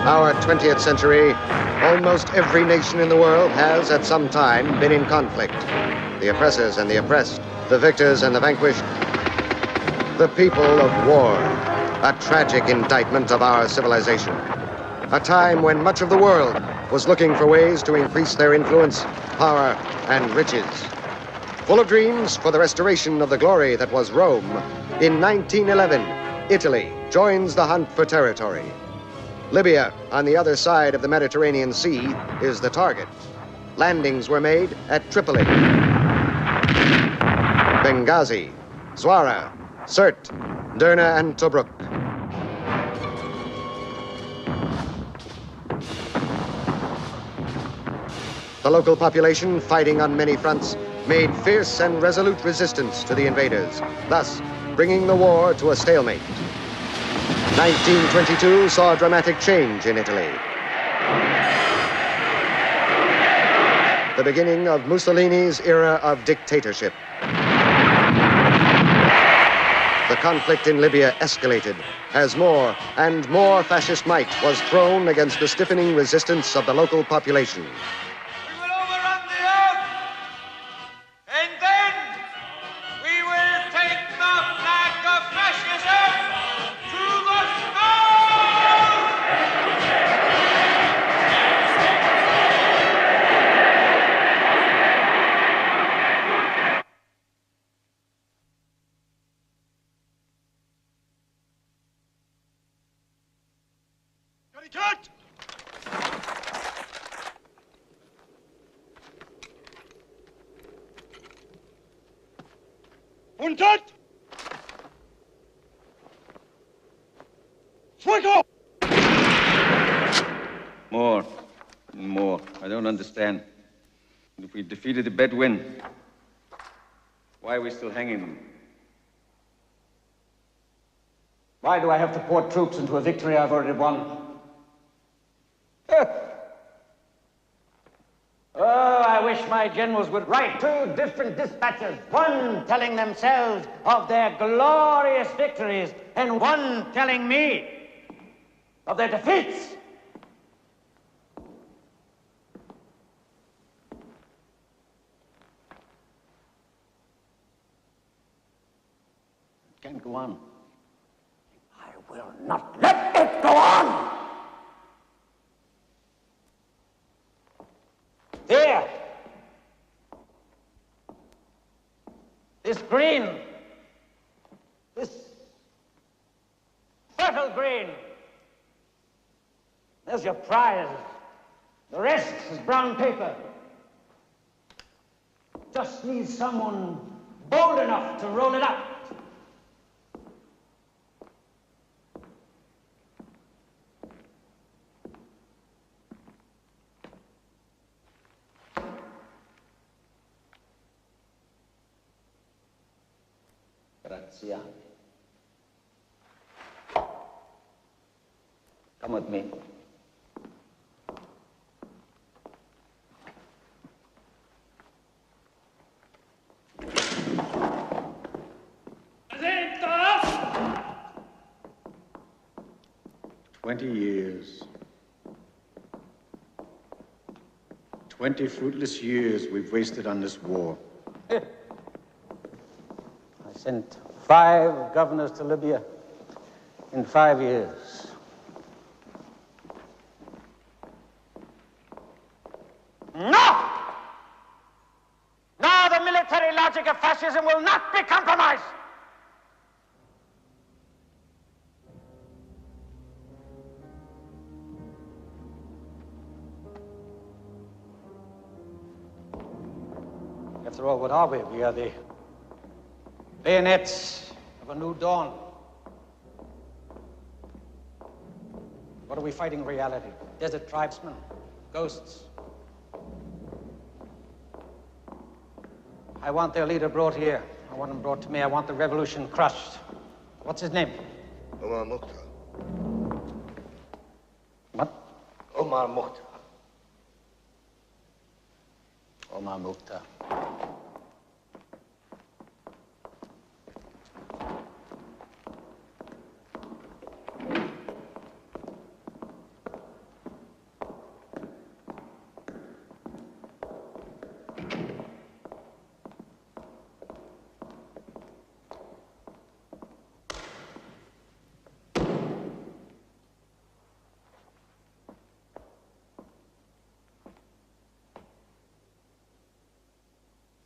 Our 20th century, almost every nation in the world has at some time been in conflict. The oppressors and the oppressed, the victors and the vanquished, the people of war, a tragic indictment of our civilization. A time when much of the world was looking for ways to increase their influence, power, and riches. Full of dreams for the restoration of the glory that was Rome, in 1911, Italy joins the hunt for territory. Libya, on the other side of the Mediterranean Sea, is the target. Landings were made at Tripoli, Benghazi, Zwara, Sirte, Derna, and Tobruk. The local population, fighting on many fronts, made fierce and resolute resistance to the invaders, thus bringing the war to a stalemate. 1922 saw a dramatic change in Italy. The beginning of Mussolini's era of dictatorship. The conflict in Libya escalated as more and more fascist might was thrown against the stiffening resistance of the local population. We will overrun the earth, and then we will take the flag of fascism to the stone! Cut! Untat! Fuego! More and more. I don't understand. If we defeated the Bedouin, why are we still hanging them? Why do I have to pour troops into a victory I've already won? Oh, I wish my generals would write 2 different dispatches, one telling themselves of their glorious victories, and one telling me of their defeats. It can't go on. I will not let it go on! Here! This green, this fertile green. There's your prize. The rest is brown paper. Just needs someone bold enough to roll it up. Grazie. Come with me. Deserto! 20 years. 20 fruitless years we've wasted on this war. I sent 5 governors to Libya in 5 years. No! No, the military logic of fascism will not be compromised. After all, what are we? We are the bayonets of a new dawn. What are we fighting in reality? Desert tribesmen? Ghosts? I want their leader brought here. I want him brought to me. I want the revolution crushed. What's his name? Omar Mukhtar. What? Omar Mukhtar. Omar Mukhtar.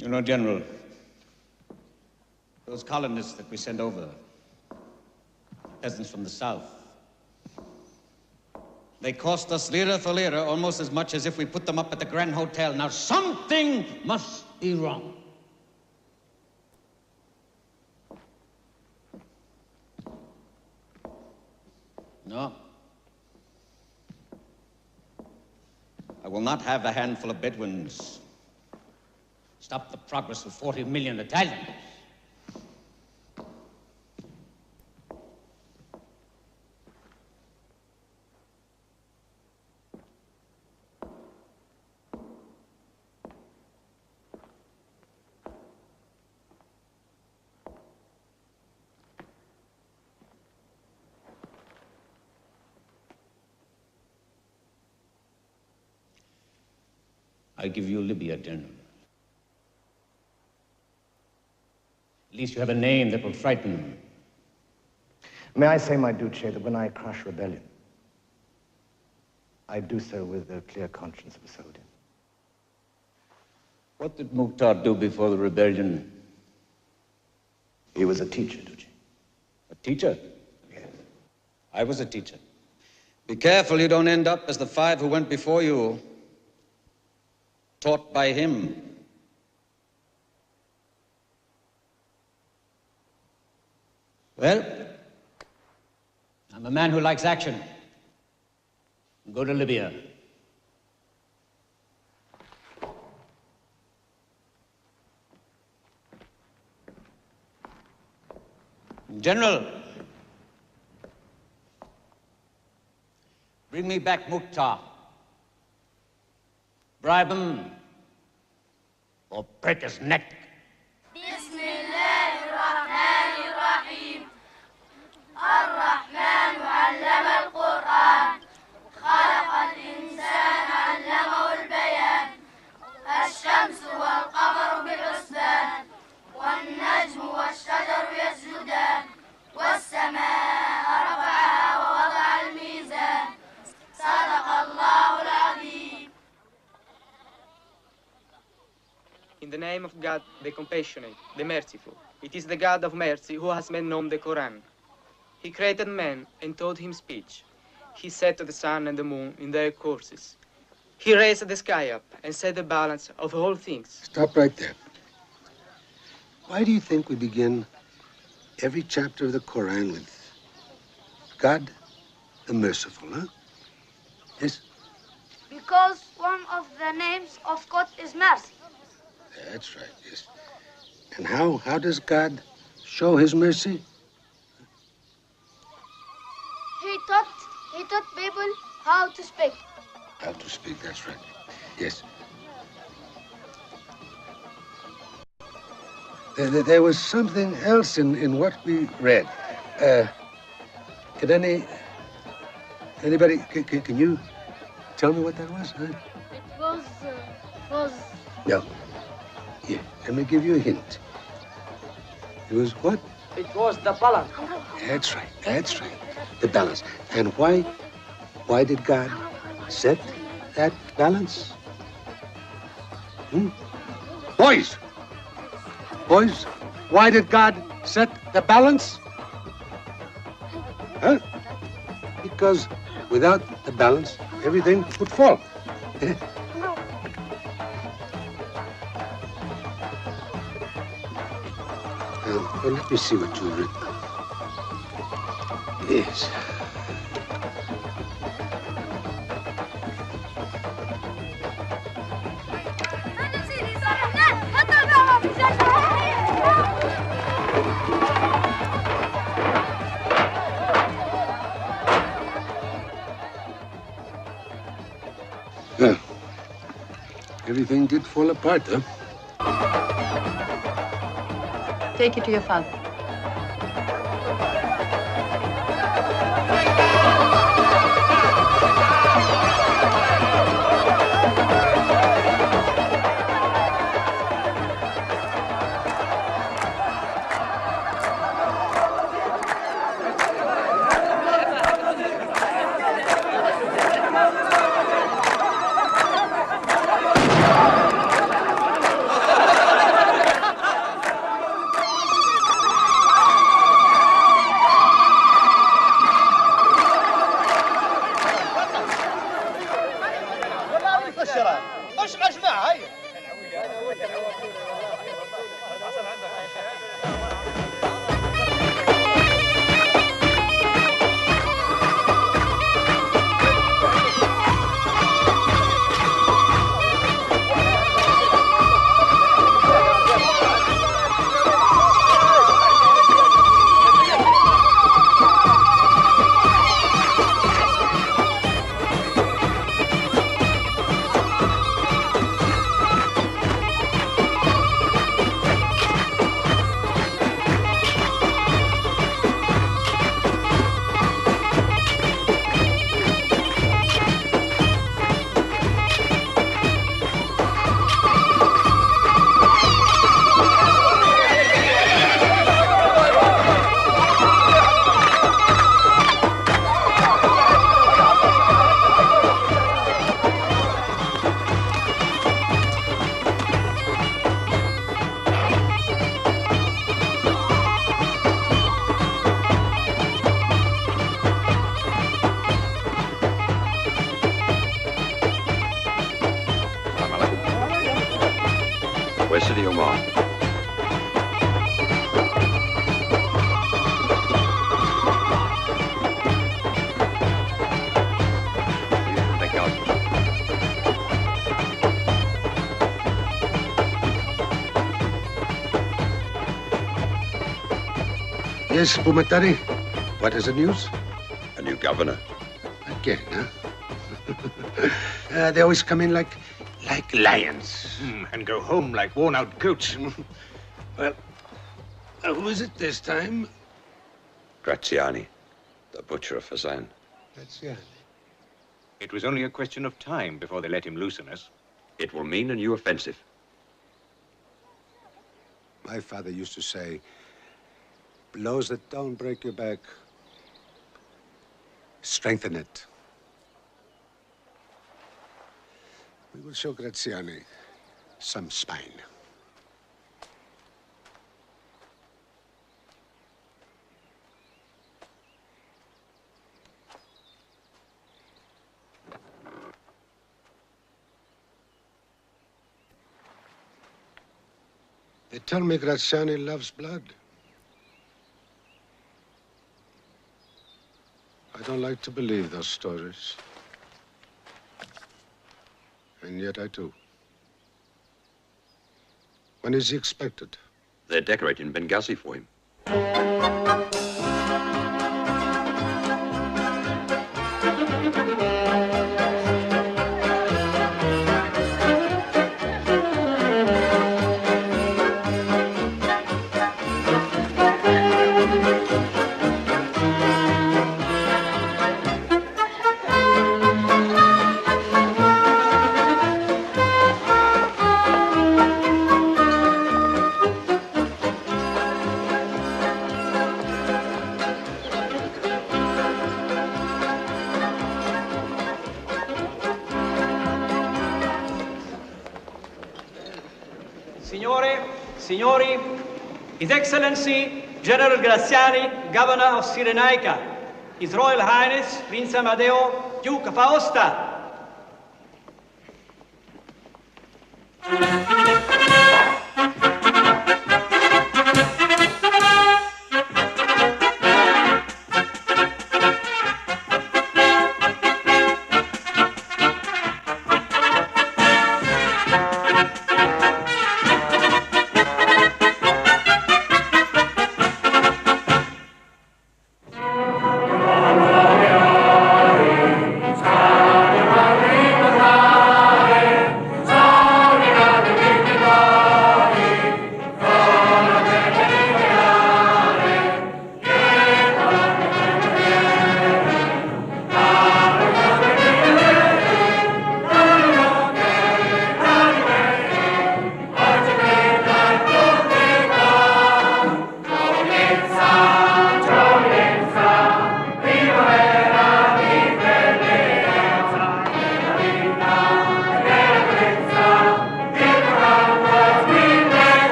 You know, General, those colonists that we sent over, peasants from the south, they cost us lira for lira almost as much as if we put them up at the Grand Hotel. Now, something must be wrong. No. I will not have a handful of Bedouins stop the progress of 40 million Italians. I give you Libya, General. At least you have a name that will frighten them. May I say, my Duce, that when I crush rebellion, I do so with the clear conscience of a soldier. What did Mukhtar do before the rebellion? He was a teacher, Duce. A teacher? Yes. I was a teacher. Be careful you don't end up as the 5 who went before you, taught by him. Well, I'm a man who likes action. Go to Libya. General, bring me back Mukhtar. Bribe him or break his neck. بسم الله الرحمن الرحيم الرحمن علم القرآن خلق الإنسان علمه البيان الشمس والقمر بحسبان والنجم والشجر يسجدان والسماء رفعها ووضع الميزان صدق الله العظيم. In the name of God, the compassionate, the merciful. It is the God of mercy who has made known the Quran. He created man and taught him speech. He set the sun and the moon in their courses. He raised the sky up and set the balance of all things. Stop right there. Why do you think we begin every chapter of the Quran with God the Merciful, huh? Yes? Because one of the names of God is mercy. That's right, yes. And how does God show his mercy? He taught people how to speak. How to speak, that's right. Yes. There was something else in what we read. Can anybody, can you tell me what that was? Huh? It was... No. Here, let me give you a hint. It was what? It was the balance. That's right, that's right. The balance. And why did God set that balance? Boys, why did God set the balance? Huh? Because without the balance, everything would fall. Well, let me see what you've written. Yes. Well, everything did fall apart, huh? Take it to your father. Where's City Omar? Yes, Pumatari. What is the news? A new governor. Again, huh? They always come in like lions. And go home like worn-out goats. Well, who is it this time? Graziani, the butcher of Fazan. Graziani. It was only a question of time before they let him loose on us. It will mean a new offensive. My father used to say, blows that don't break your back, strengthen it. We will show Graziani some spine. They tell me Graziani loves blood. I don't like to believe those stories. And yet I do. When is he expected? They're decorating Benghazi for him. Signori, His Excellency General Graziani, Governor of Cyrenaica, His Royal Highness Prince Amadeo, Duke of Aosta.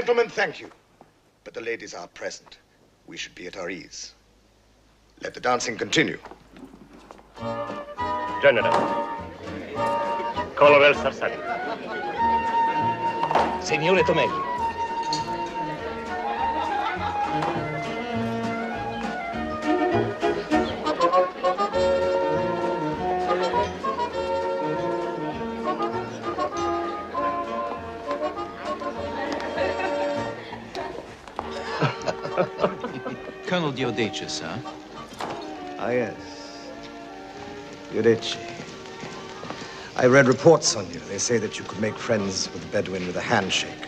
Gentlemen, thank you. But the ladies are present. We should be at our ease. Let the dancing continue. General. Colonel Sarsani. Signore Tomelli. Colonel Giudice, sir. Ah, yes. Giudice. I read reports on you. They say that you could make friends with the Bedouin with a handshake.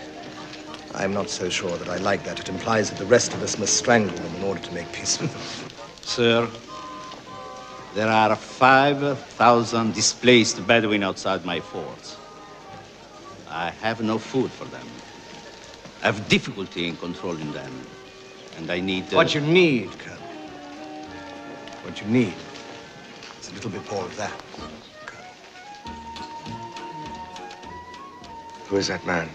I'm not so sure that I like that. It implies that the rest of us must strangle them in order to make peace with them. Sir, there are 5,000 displaced Bedouin outside my forts. I have no food for them. I have difficulty in controlling them. And I need... What you need, Colonel, what you need is a little bit more of that, Colonel. Who is that man?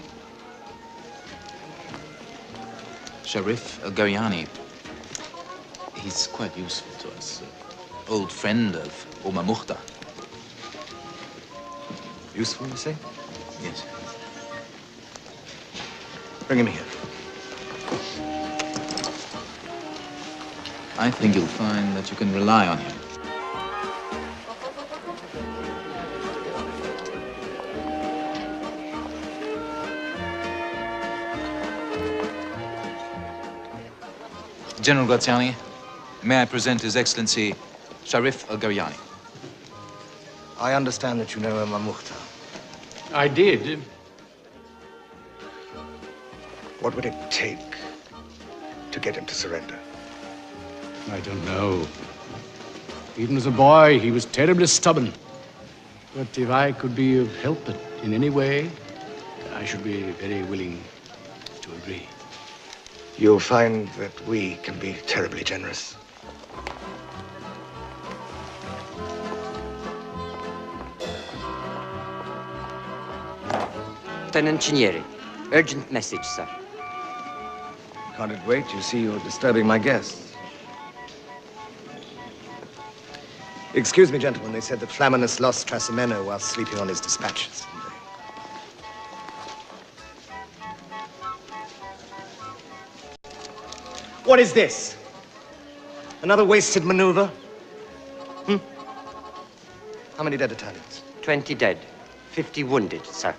Sharif Al-Garyani. He's quite useful to us. Old friend of OMAR El MOKHTAR. Useful, you say? Yes. Bring him here. I think you'll find that you can rely on him. General Graziani, may I present His Excellency Sharif Al-Garyani. I understand that you know OMAR El MOKHTAR. I did. What would it take to get him to surrender? I don't know. Even as a boy, he was terribly stubborn. But if I could be of help in any way, I should be very willing to agree. You'll find that we can be terribly generous. Lieutenant Cinieri, urgent message, sir. Can't it wait? You see, you're disturbing my guests. Excuse me, gentlemen. They said that Flaminius lost Trasimeno while sleeping on his dispatches. What is this? Another wasted maneuver? How many dead Italians? 20 dead, 50 wounded, sir.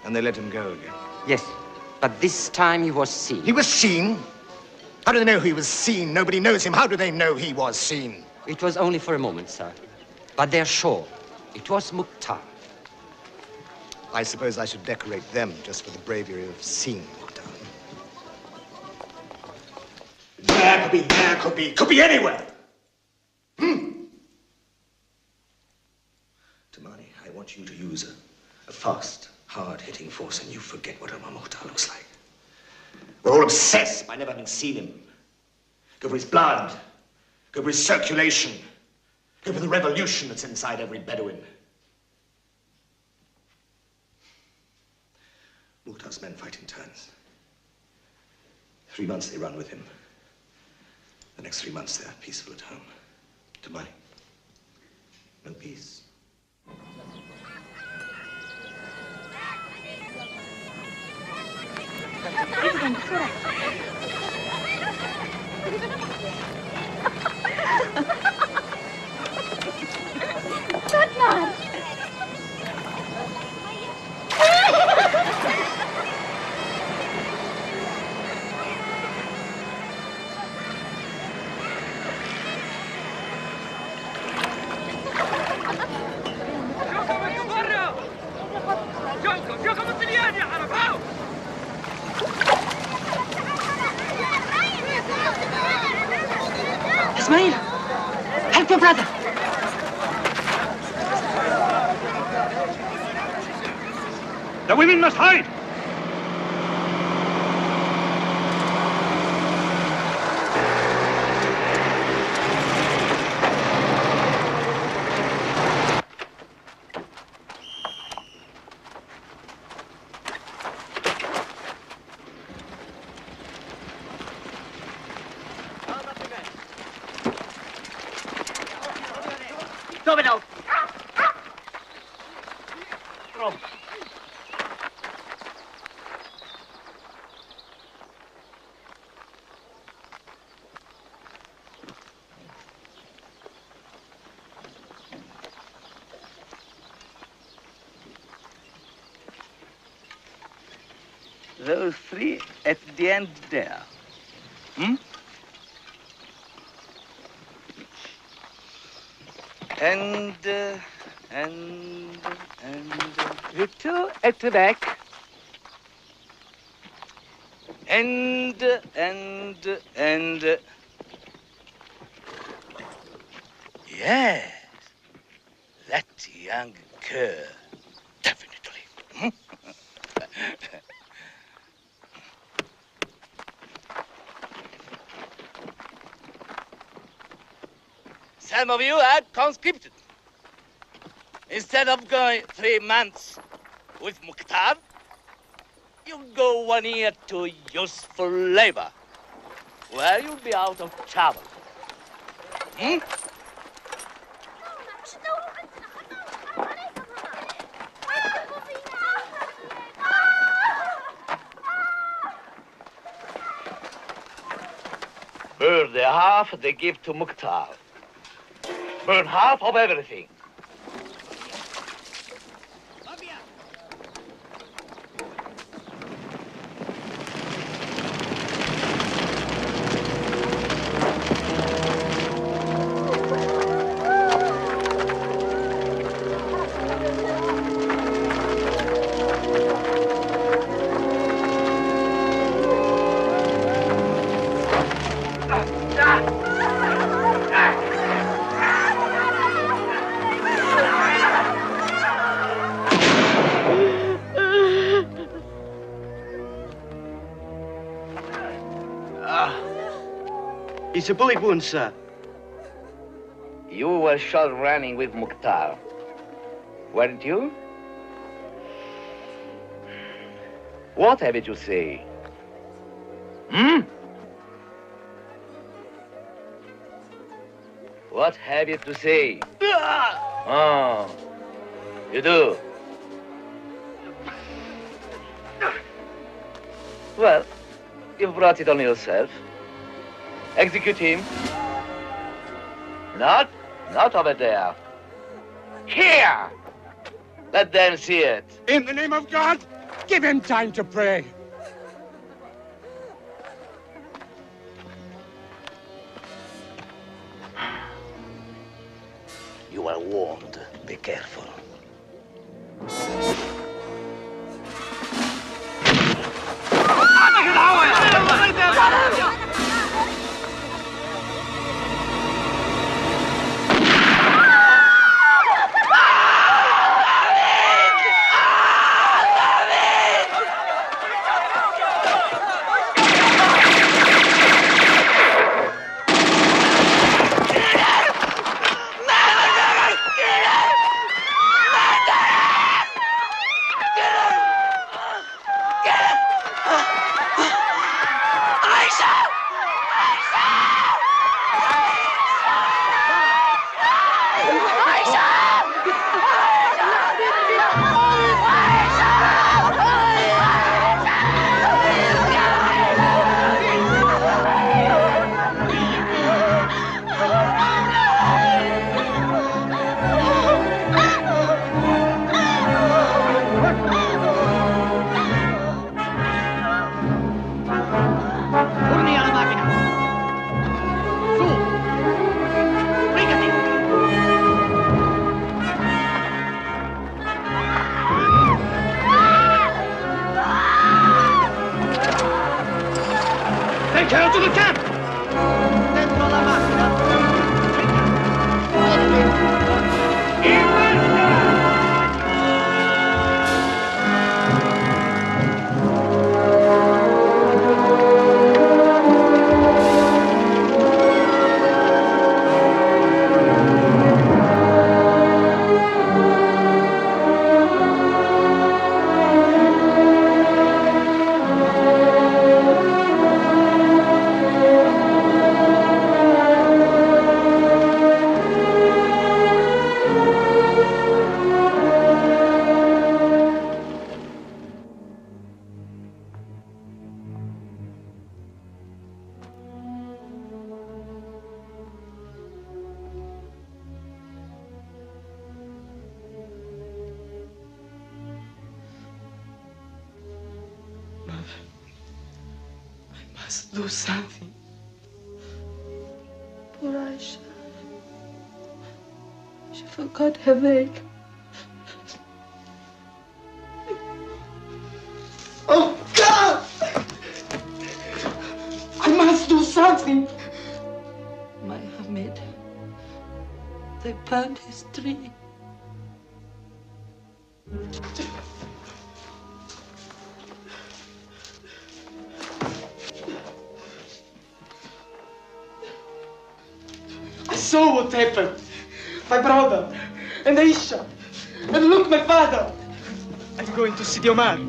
And they let him go again? Yes, but this time he was seen. He was seen? How do they know he was seen? Nobody knows him. How do they know he was seen? It was only for a moment, sir. But they're sure it was Mokhtar. I suppose I should decorate them just for the bravery of seeing Mokhtar. There could be anywhere. Tamani, I want you to use a fast, hard-hitting force, and you forget what OMAR El MOKHTAR looks like. We're all obsessed by never having seen him. Go for his blood. Go for his circulation. Go for the revolution that's inside every Bedouin. Mokhtar's men fight in turns. 3 months they run with him. The next 3 months they're peaceful at home. Tamani, no peace. Ismail, help your brother. The women must hide! domino. Those three at the end there. Hmm? And you two at the back. And yes, that young girl, definitely. Hmm? Some of you are conscripted. Instead of going 3 months with Mokhtar, you go 1 year to useful labor, where you'll be out of trouble. Hmm? Burn the half they give to Mokhtar. Burn half of everything. It's a bullet wound, sir. You were shot running with Mokhtar, weren't you? What have you to say? Hmm? What have you to say? Oh, you do? Well, you've brought it on yourself. Execute him. Not over there. Here! Let them see it. In the name of God, give him time to pray. You are warned. Be careful. must do something. Poor Aisha. She forgot her veil. Oh, God! I must do something. My Hamid. They burned his tree. I saw what happened. My brother and Aisha. And look, my father. I'm going to see the Omar. You're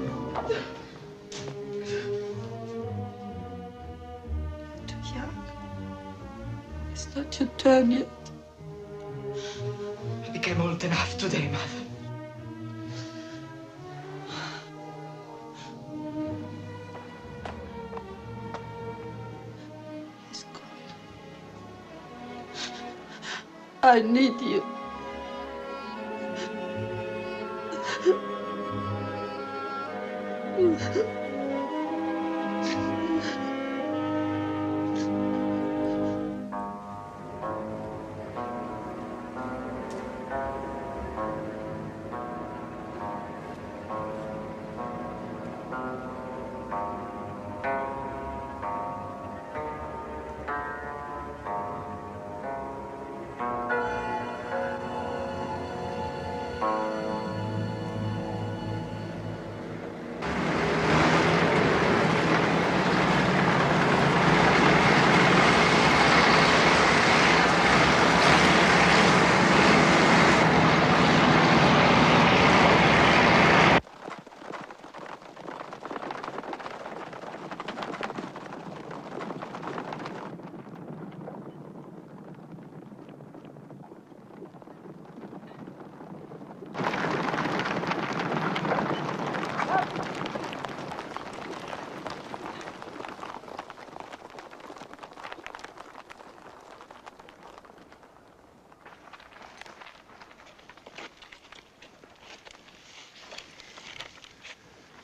too young. It's not your turn yet. I became old enough today, Mother. He's gone. I need you.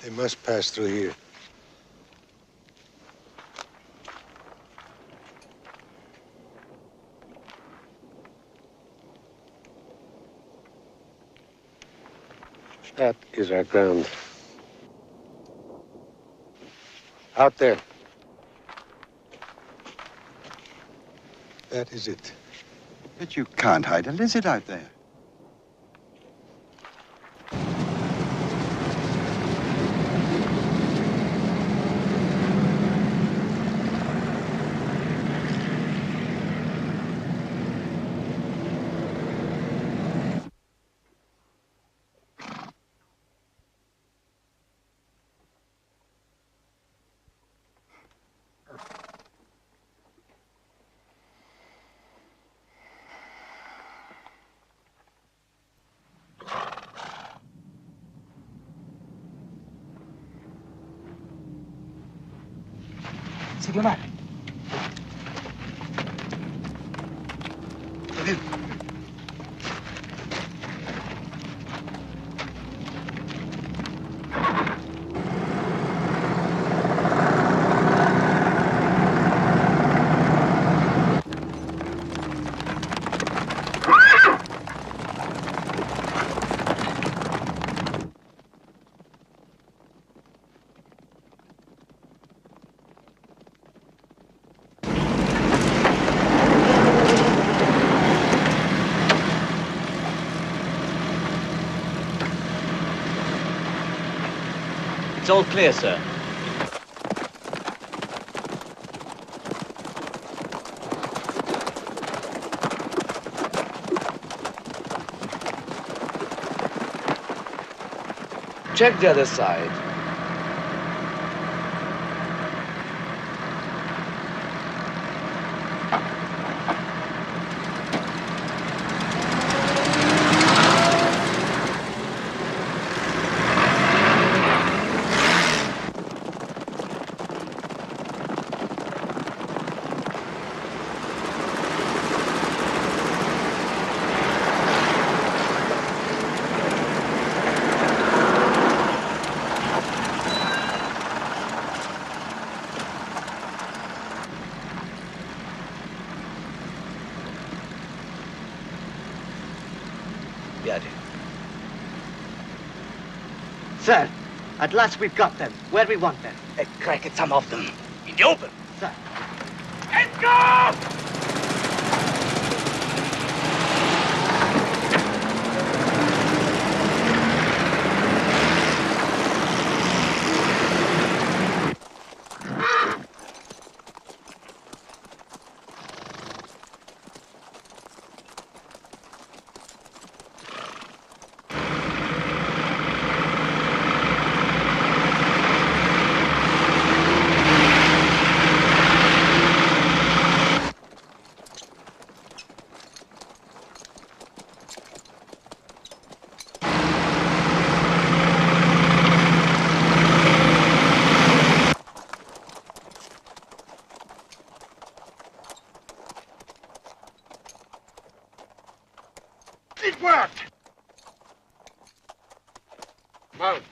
They must pass through here. That is our ground. Out there. That is it. But you can't hide a lizard out there. Signor Omar. It's all clear, sir. Check the other side. Got it. Sir, at last we've got them. Where we want them. Crack at some of them. In the open. Sir. Let's go! It worked! Mount.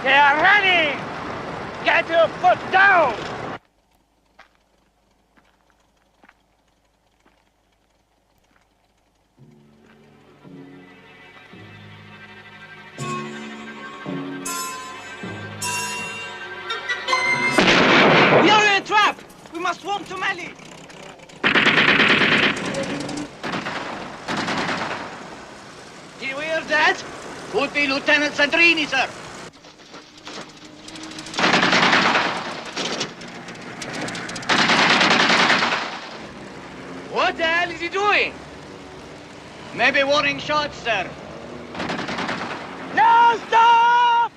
They are running! Get your foot down! We are in a trap! We must swarm to Mali! Did you hear that? Could be Lieutenant Sandrini, sir. What the hell is he doing? Maybe warning shots, sir. No, stop!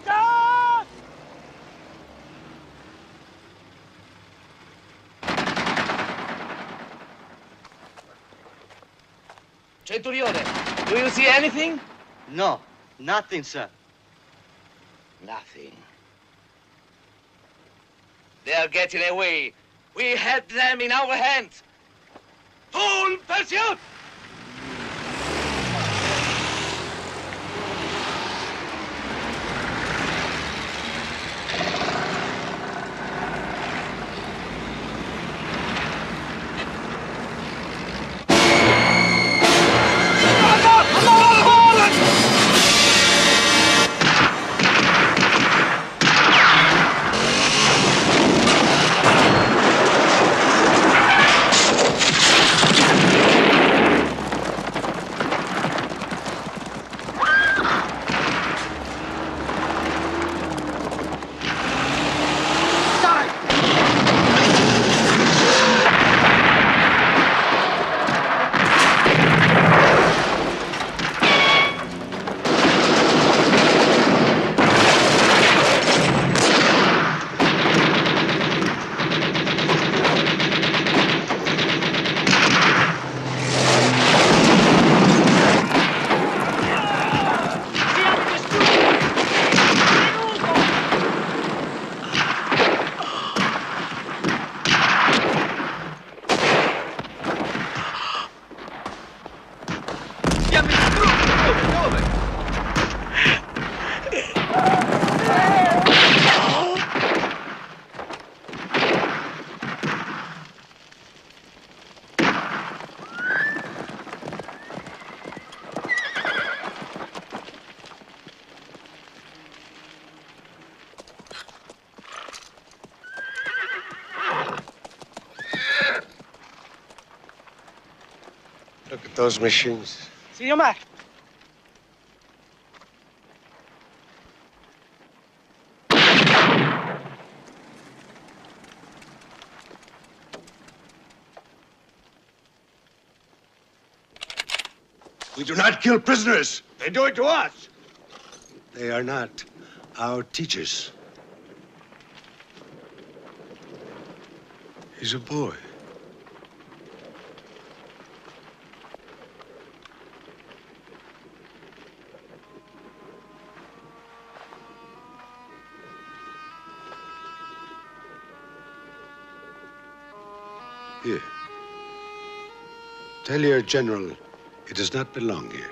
Stop! Centurione, do you see anything? No, nothing, sir. Nothing. They are getting away. We had them in our hands. Full pursuit! Look at those machines. See, Omar. We do not kill prisoners. They do it to us. They are not our teachers. He's a boy. Here. Tell your general he does not belong here.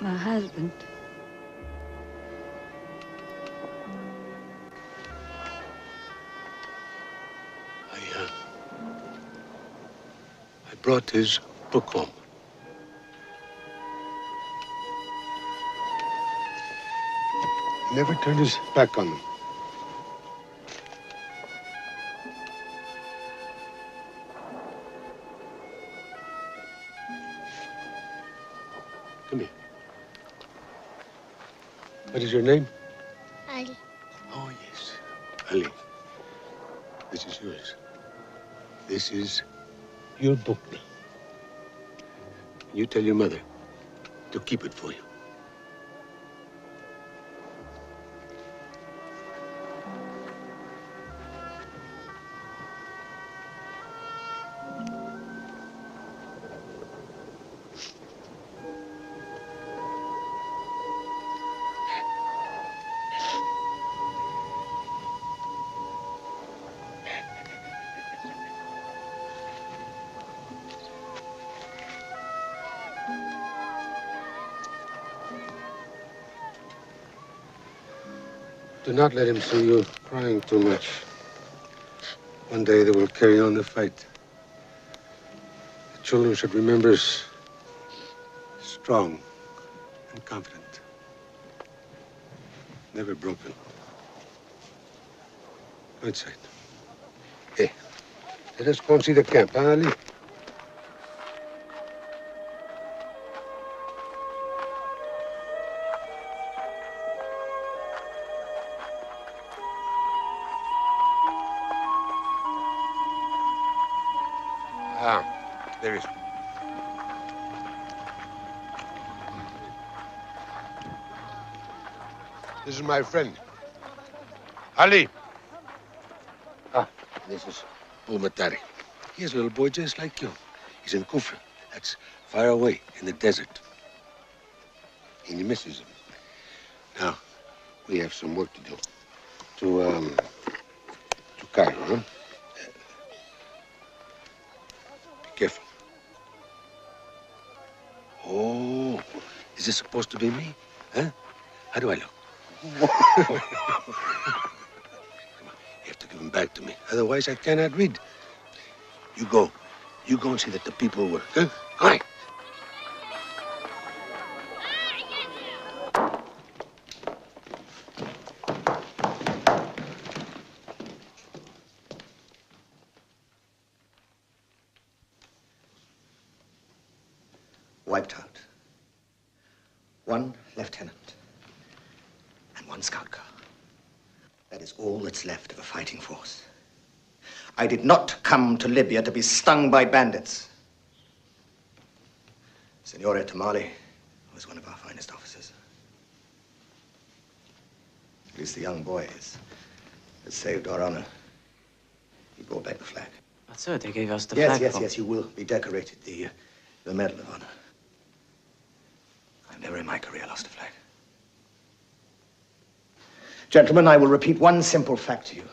My husband. I brought his book home. He never turned his back on them. Come here. What is your name? Ali. Oh, yes. Ali. This is yours. This is your book now. You tell your mother to keep it for you. Do not let him see you crying too much. One day they will carry on the fight. The children should remember us strong and confident. Never broken. Go inside. Hey, let us go and see the camp, huh, Ali? There is. This is my friend, Ali. Ah, this is OMAR. He is a little boy just like you. He's in Kufra. That's far away in the desert. And he misses him. Now, we have some work to do. To Cairo, huh? Be careful. Oh, is this supposed to be me? Huh? How do I look? You have to give him back to me. Otherwise, I cannot read. You go. You go and see that the people work. Huh? All right. Wiped out. One lieutenant and one scout car. That is all that's left of a fighting force. I did not come to Libya to be stung by bandits. Signore Tamale was one of our finest officers. At least the young boy has saved our honor. He brought back the flag. But sir, they gave us the flag. Yes, you will be decorated the Medal of Honor. I've never in my career lost a flag. Gentlemen, I will repeat one simple fact to you.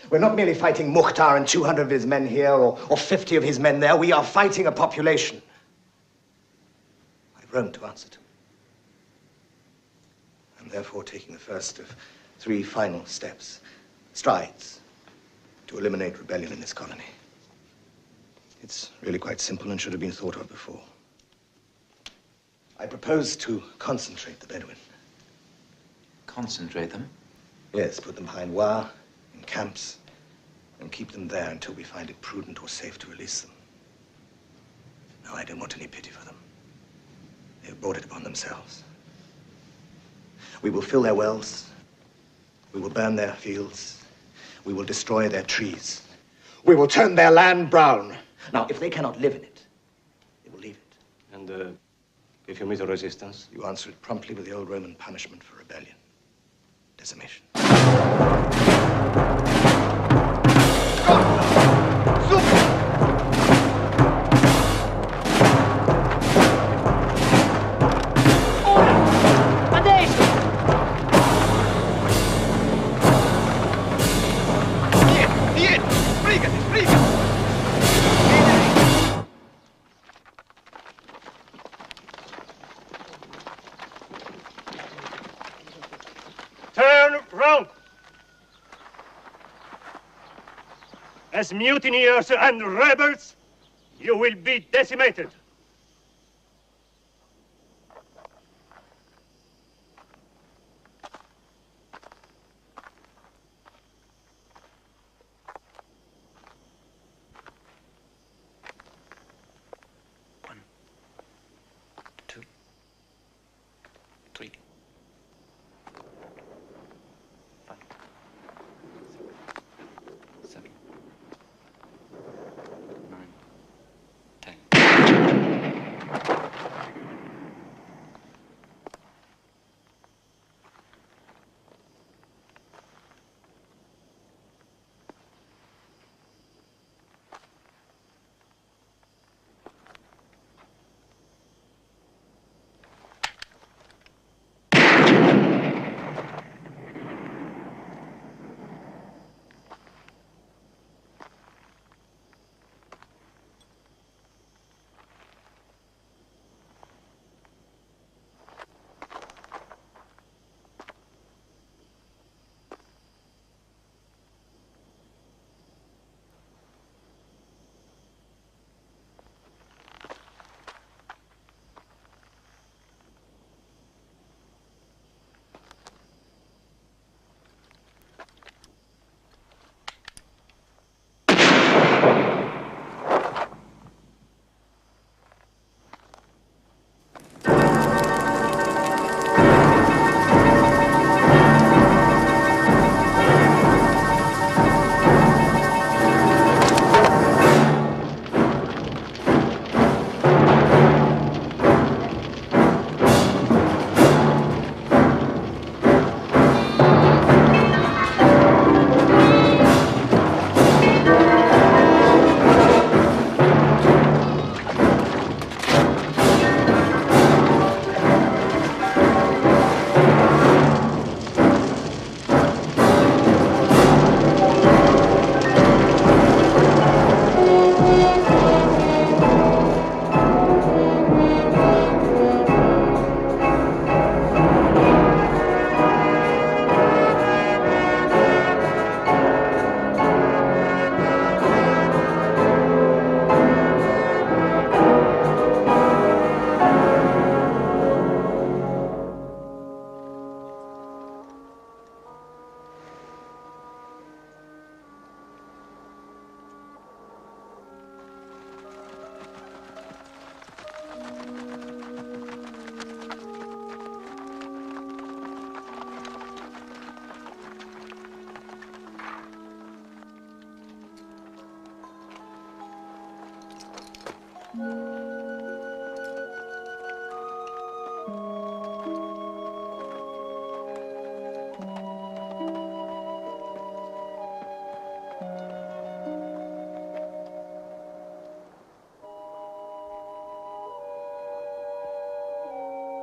We're not merely fighting Mokhtar and 200 of his men here or 50 of his men there. We are fighting a population. I've Rome to answer to. I'm therefore taking the first of 3 final steps, strides, to eliminate rebellion in this colony. It's really quite simple and should have been thought of before. I propose to concentrate the Bedouin. Concentrate them? Yes, put them behind wire, in in camps and keep them there until we find it prudent or safe to release them. No, I don't want any pity for them. They have brought it upon themselves. We will fill their wells. We will burn their fields. We will destroy their trees. We will turn their land brown. Now, if they cannot live in it, they will leave it. And if you meet a resistance? You answer it promptly with the old Roman punishment for rebellion. Decimation. Turn round. As mutineers and rebels, you will be decimated.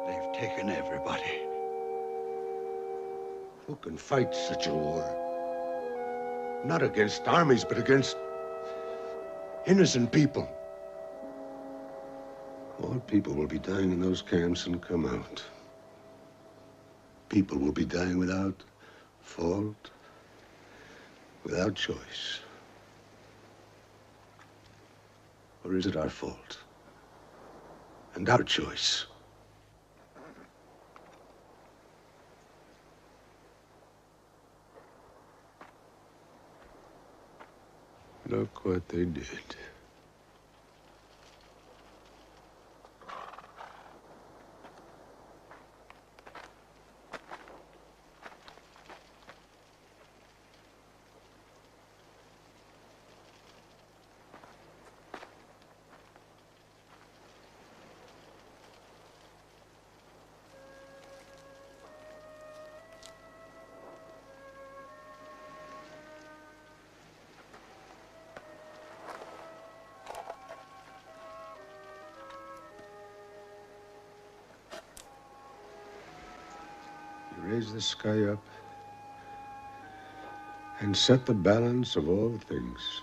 They've taken everybody. Who can fight such a war? Not against armies, but against innocent people. All people will be dying in those camps and come out. People will be dying without fault, without choice. Or is it our fault and our choice? Look what they did. Raise the sky up and set the balance of all things.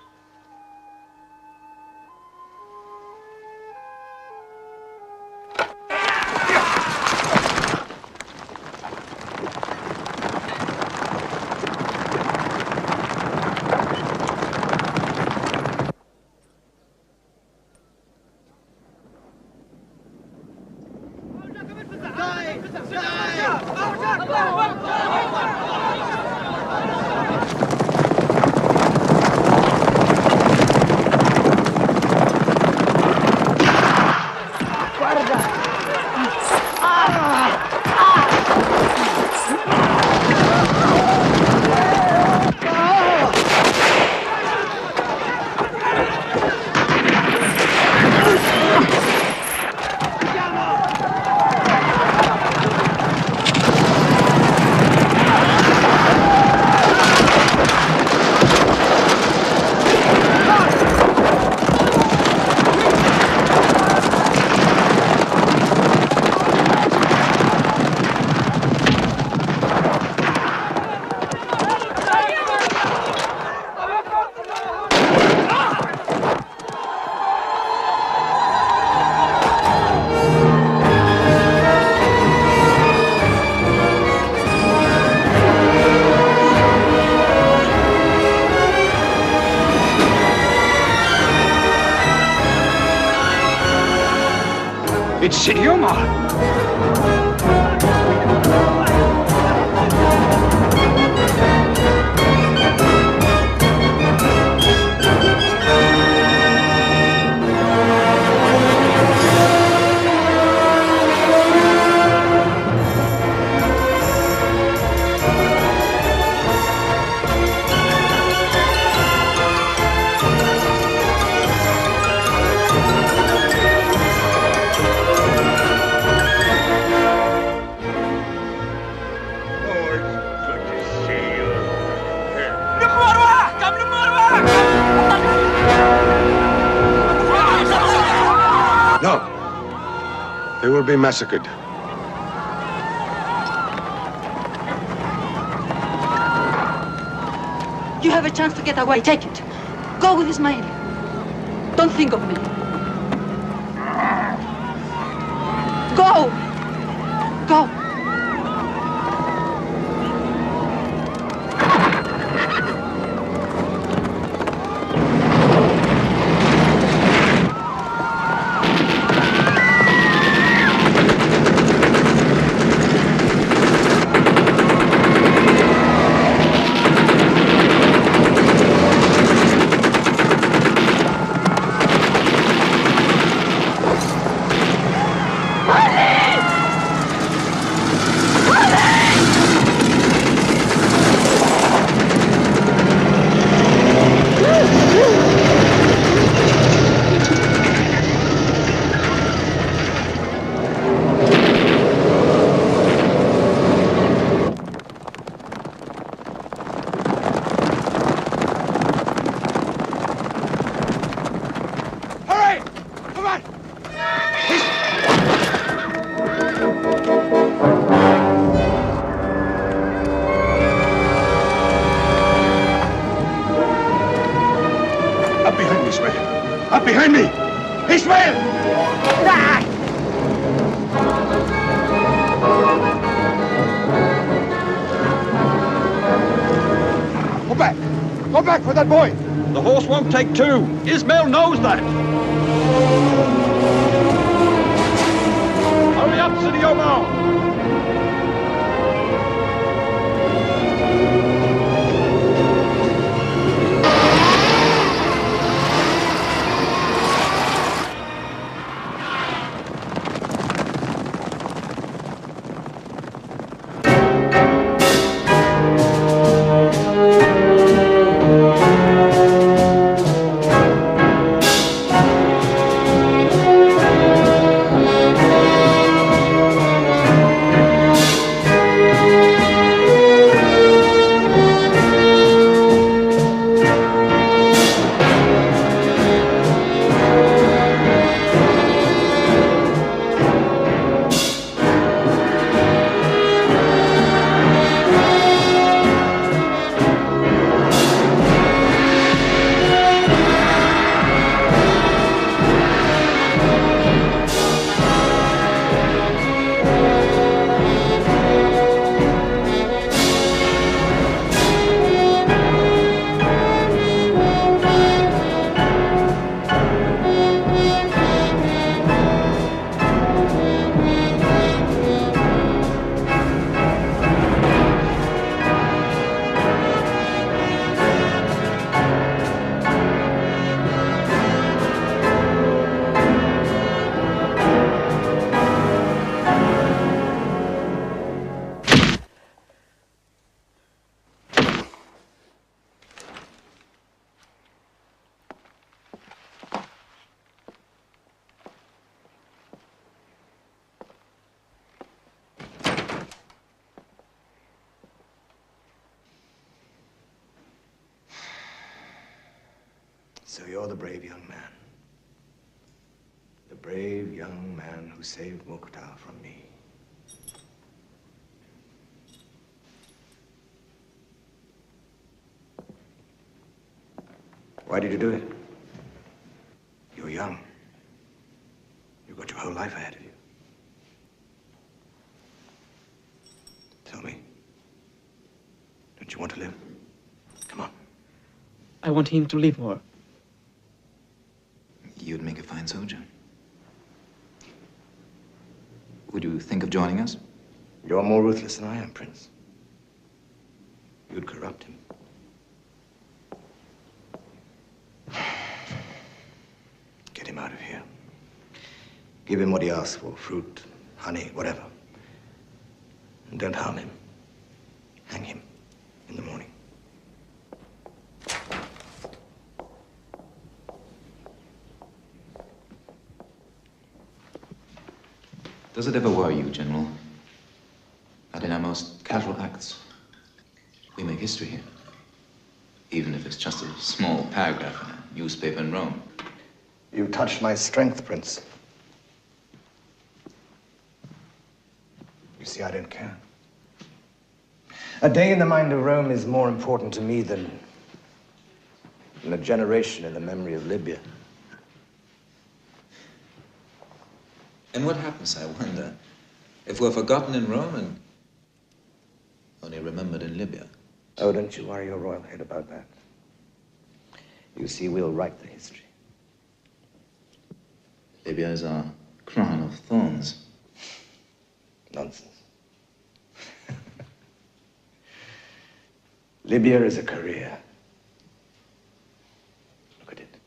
It's OMAR! They will be massacred. You have a chance to get away. Take it. Go with Ismail. Don't think of me. Go! Go! Behind me! Ismail! Go back! Go back for that boy! The horse won't take two. Ismail knows that. Hurry up, City OMAR! So you're the brave young man. The brave young man who saved Mokhtar from me. Why did you do it? You're young. You've got your whole life ahead of you. Tell me. Don't you want to live? Come on. I want him to live more. You'd make a fine soldier. Would you think of joining us? You're more ruthless than I am, Prince. You'd corrupt him. Get him out of here. Give him what he asks for, fruit, honey, whatever. And don't harm him. Hang him in the morning. Does it ever worry you, General, that in our most casual acts, we make history here? Even if it's just a small paragraph in a newspaper in Rome. You touched my strength, Prince. You see, I don't care. A day in the mind of Rome is more important to me than a generation in the memory of Libya. And what happens, I wonder, if we're forgotten in Rome and only remembered in Libya? Oh, don't you worry your royal head about that. You see, we'll write the history. Libya is our crown of thorns. Nonsense. Libya is a career. Look at it.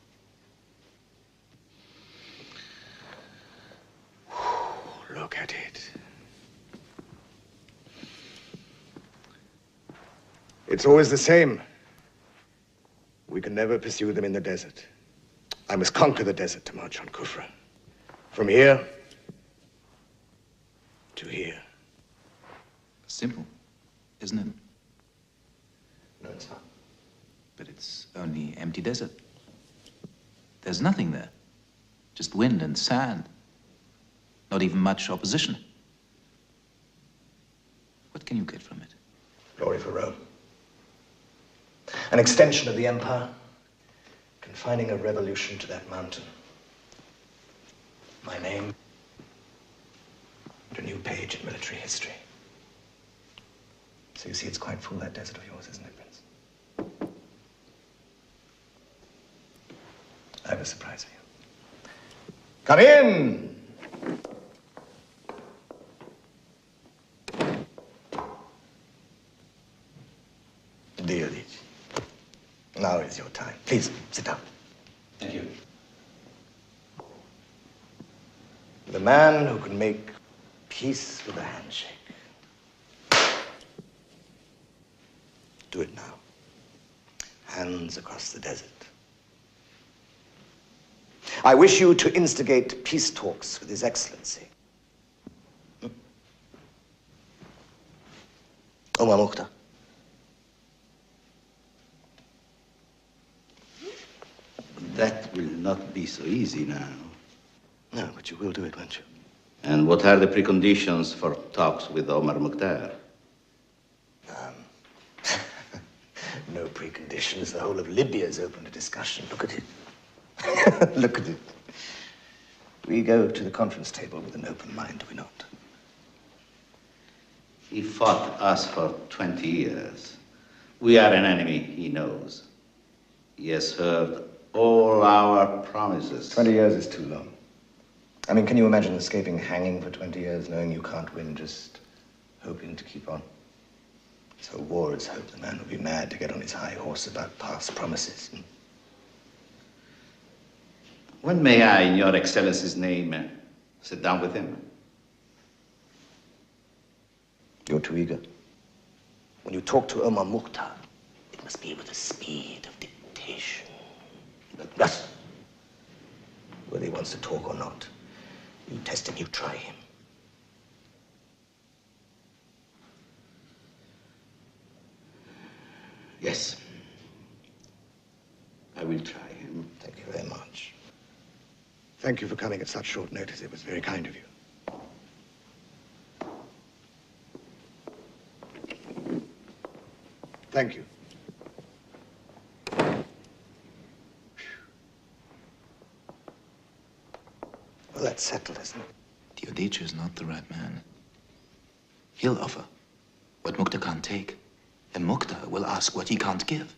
Look at it. It's always the same. We can never pursue them in the desert. I must conquer the desert to march on Kufra. From here to here. Simple, isn't it? No, it's not. But it's only empty desert. There's nothing there. Just wind and sand. Not even much opposition. What can you get from it? Glory for Rome. An extension of the empire, confining a revolution to that mountain. My name, and a new page in military history. So you see, it's quite full, that desert of yours, isn't it, Prince? I have a surprise for you. Come in! Dear Liege, now is your time. Please, sit down. Thank you. The man who can make peace with a handshake. Do it now. Hands across the desert. I wish you to instigate peace talks with His Excellency. OMAR EL MOKHTAR. That will not be so easy now. No, but you will do it, won't you? And what are the preconditions for talks with OMAR EL MOKHTAR? No preconditions. The whole of Libya is open to discussion. Look at it. Look at it. We go to the conference table with an open mind, do we not? He fought us for 20 years. We are an enemy, he knows. He has heard all our promises. 20 years is too long. I mean, can you imagine escaping hanging for 20 years, knowing you can't win, just hoping to keep on? So war is hope. The man would be mad to get on his high horse about past promises. When may I, in your Excellency's name, sit down with him? You're too eager. When you talk to OMAR EL MOKHTAR, it must be with the speed of dictation. Thus, whether he wants to talk or not, you test him, you try him. Yes. I will will try. Thank you very much. Thank you for coming at such short notice. It was very kind of you. Thank you. Well, that's settled, isn't it? Teodich is not the right man. He'll offer what Mukhtar can't take, and Mukhtar will ask what he can't give.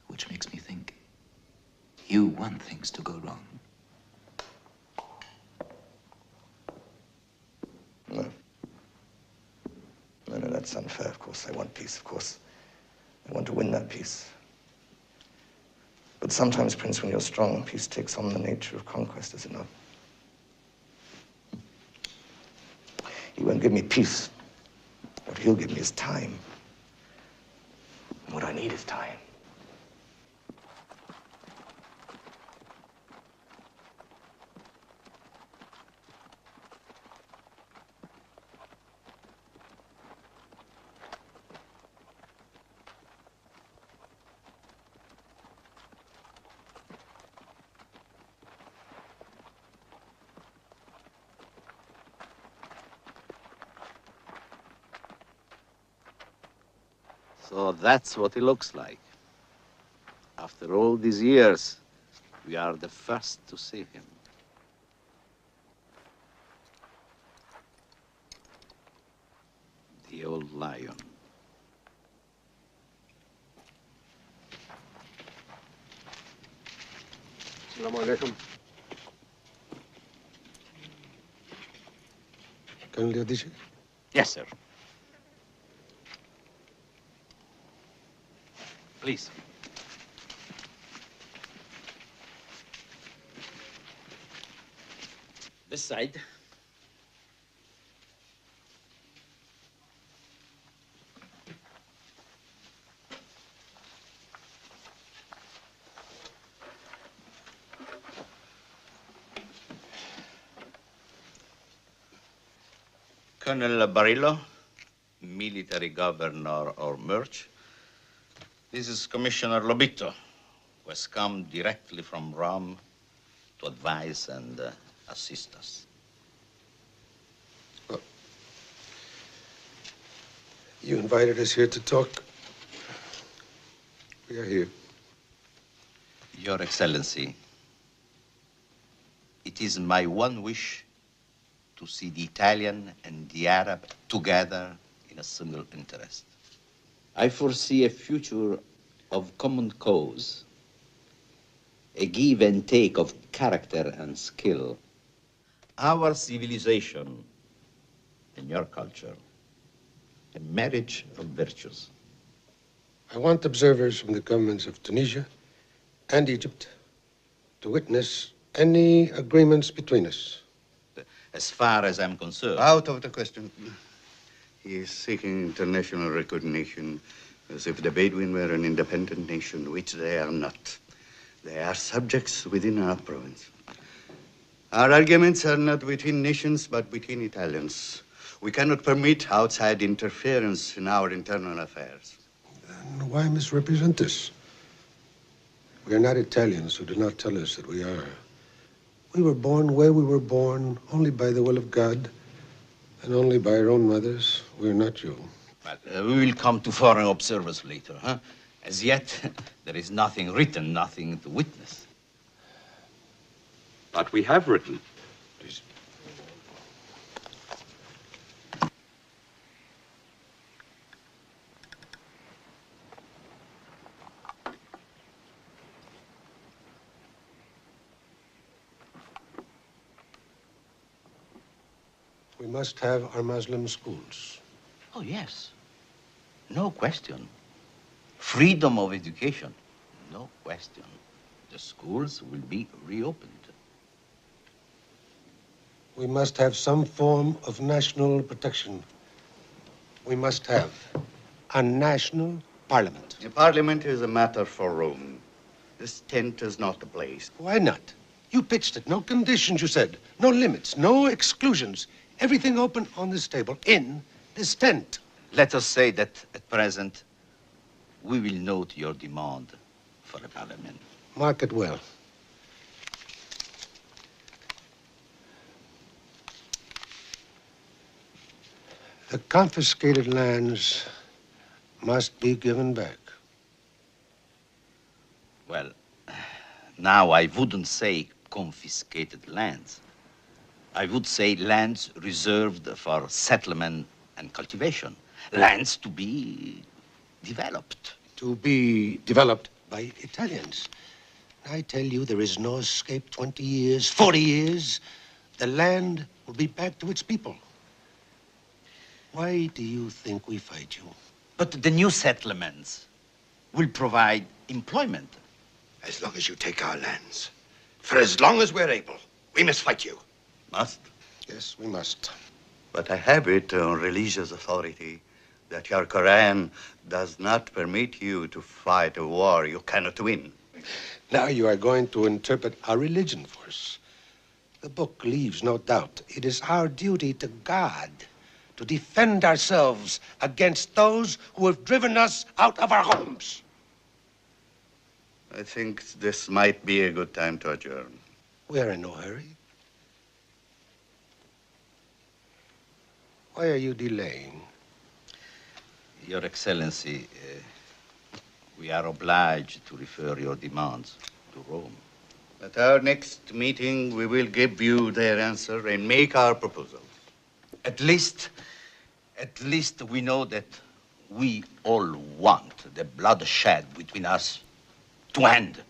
Which makes me think you want things to go wrong. No. No, that's unfair. Of course, I want peace. Of course, I want to win that peace. But sometimes, Prince, when you're strong, peace takes on the nature of conquest, does it not? He won't give me peace. What he'll give me is time. And what I need is time. So that's what he looks like. After all these years, we are the first to see him. The old lion. Assalamu alaikum. Colonel Deserto? Yes, sir. Please. This side. Colonel Barillo, military governor or merch. This is Commissioner Lobito, who has come directly from Rome to advise and assist us. Well, you invited us here to talk. We are here. Your Excellency, it is my one wish to see the Italian and the Arab together in a single interest. I foresee a future of common cause, a give and take of character and skill. Our civilization and your culture, a marriage of virtues. I want observers from the governments of Tunisia and Egypt to witness any agreements between us. As far as I'm concerned. Out of the question. He is seeking international recognition as if the Bedouin were an independent nation, which they are not. They are subjects within our province. Our arguments are not between nations, but between Italians. We cannot permit outside interference in our internal affairs. Then why misrepresent us? We are not Italians, so do not tell us that we are. We were born where we were born, only by the will of God, and only by our own mothers. We're not you. Well, we will come to foreign observers later, huh? As yet, there is nothing written, nothing to witness. But we have written. Please. We must have our Muslim schools. Oh, yes. No question. Freedom of education. No question. The schools will be reopened. We must have some form of national protection. We must have a national parliament. The parliament is a matter for Rome. This tent is not the place. Why not? You pitched it. No conditions, you said. No limits, no exclusions. Everything open on this table, in this tent. Let us say that at present, we will note your demand for a parliament. Mark it well. The confiscated lands must be given back. Well, now I wouldn't say confiscated lands. I would say lands reserved for settlement and cultivation. Lands to be developed. To be developed by Italians. I tell you, there is no escape. 20 years, 40 years, the land will be back to its people. Why do you think we fight you? But the new settlements will provide employment. As long as you take our lands. For as long as we're able, we must fight you. Must? Yes, we must. But I have it on religious authority that your Quran does not permit you to fight a war you cannot win. Now you are going to interpret our religion for us. The book leaves no doubt. It is our duty to God to defend ourselves against those who have driven us out of our homes. I think this might be a good time to adjourn. We are in no hurry. Why are you delaying? Your Excellency, we are obliged to refer your demands to Rome. At our next meeting, we will give you their answer and make our proposals. At least we know that we all want the bloodshed between us to end.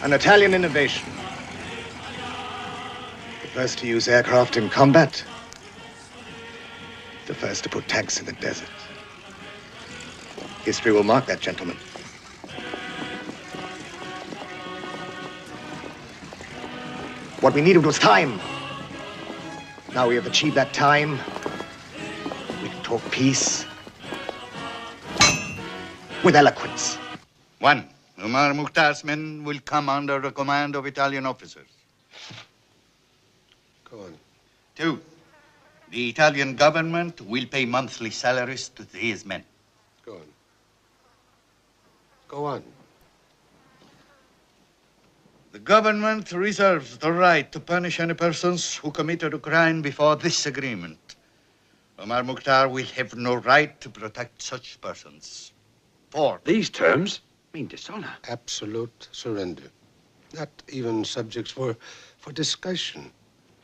An Italian innovation. The first to use aircraft in combat. The first to put tanks in the desert. History will mark that, gentlemen. What we needed was time. Now we have achieved that time. We can talk peace with eloquence. One, Omar Mukhtar's men will come under the command of Italian officers. Go on. Two, the Italian government will pay monthly salaries to these men. Go on. Go on. The government reserves the right to punish any persons who committed a crime before this agreement. Omar Mukhtar will have no right to protect such persons. Four. These terms mean dishonor. Absolute surrender. Not even subjects for discussion.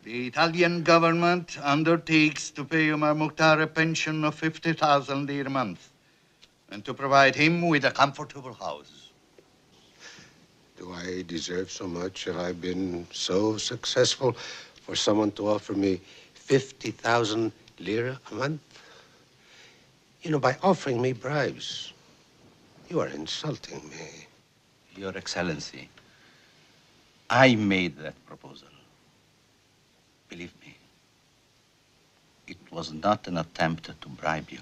The Italian government undertakes to pay Omar Mukhtar a pension of 50,000 lire a month and to provide him with a comfortable house. Do I deserve so much? Have I been so successful for someone to offer me 50,000 lire a month? You know, by offering me bribes, you are insulting me. Your Excellency, I made that proposal. Believe me, it was not an attempt to bribe you,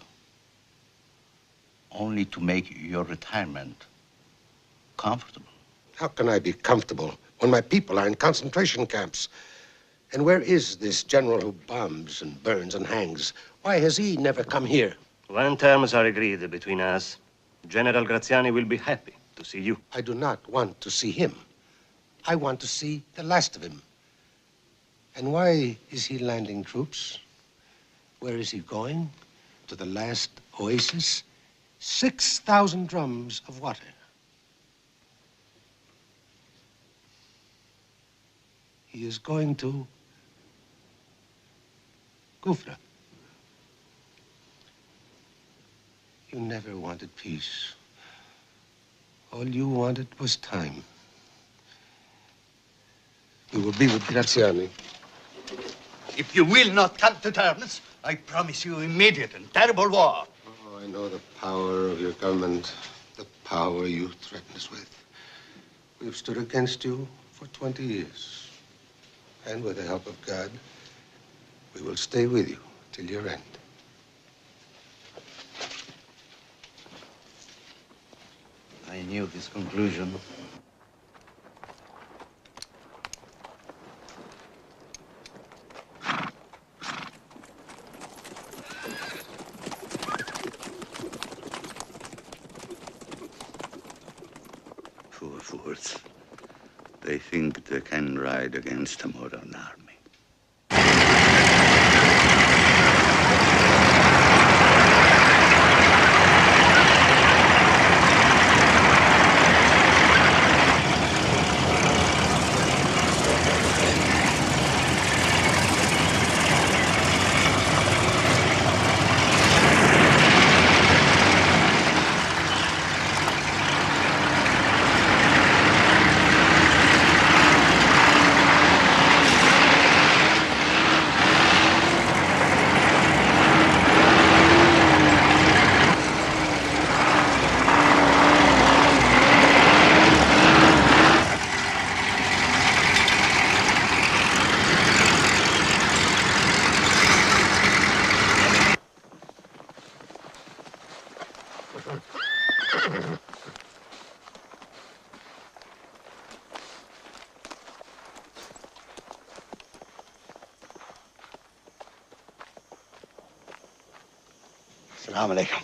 only to make your retirement comfortable. How can I be comfortable when my people are in concentration camps? And where is this general who bombs and burns and hangs? Why has he never come here? When terms are agreed between us, General Graziani will be happy to see you. I do not want to see him. I want to see the last of him. And why is he landing troops? Where is he going? To the last oasis? 6,000 drums of water. He is going to Kufra. You never wanted peace. All you wanted was time. We will be with Graziani. If you will not come to terms, I promise you immediate and terrible war. Oh, I know the power of your government, the power you threaten us with. We've stood against you for 20 years. And with the help of God, we will stay with you till your end. I knew this conclusion. Poor fools. They think they can ride against a modern army. Assalamu alaikum.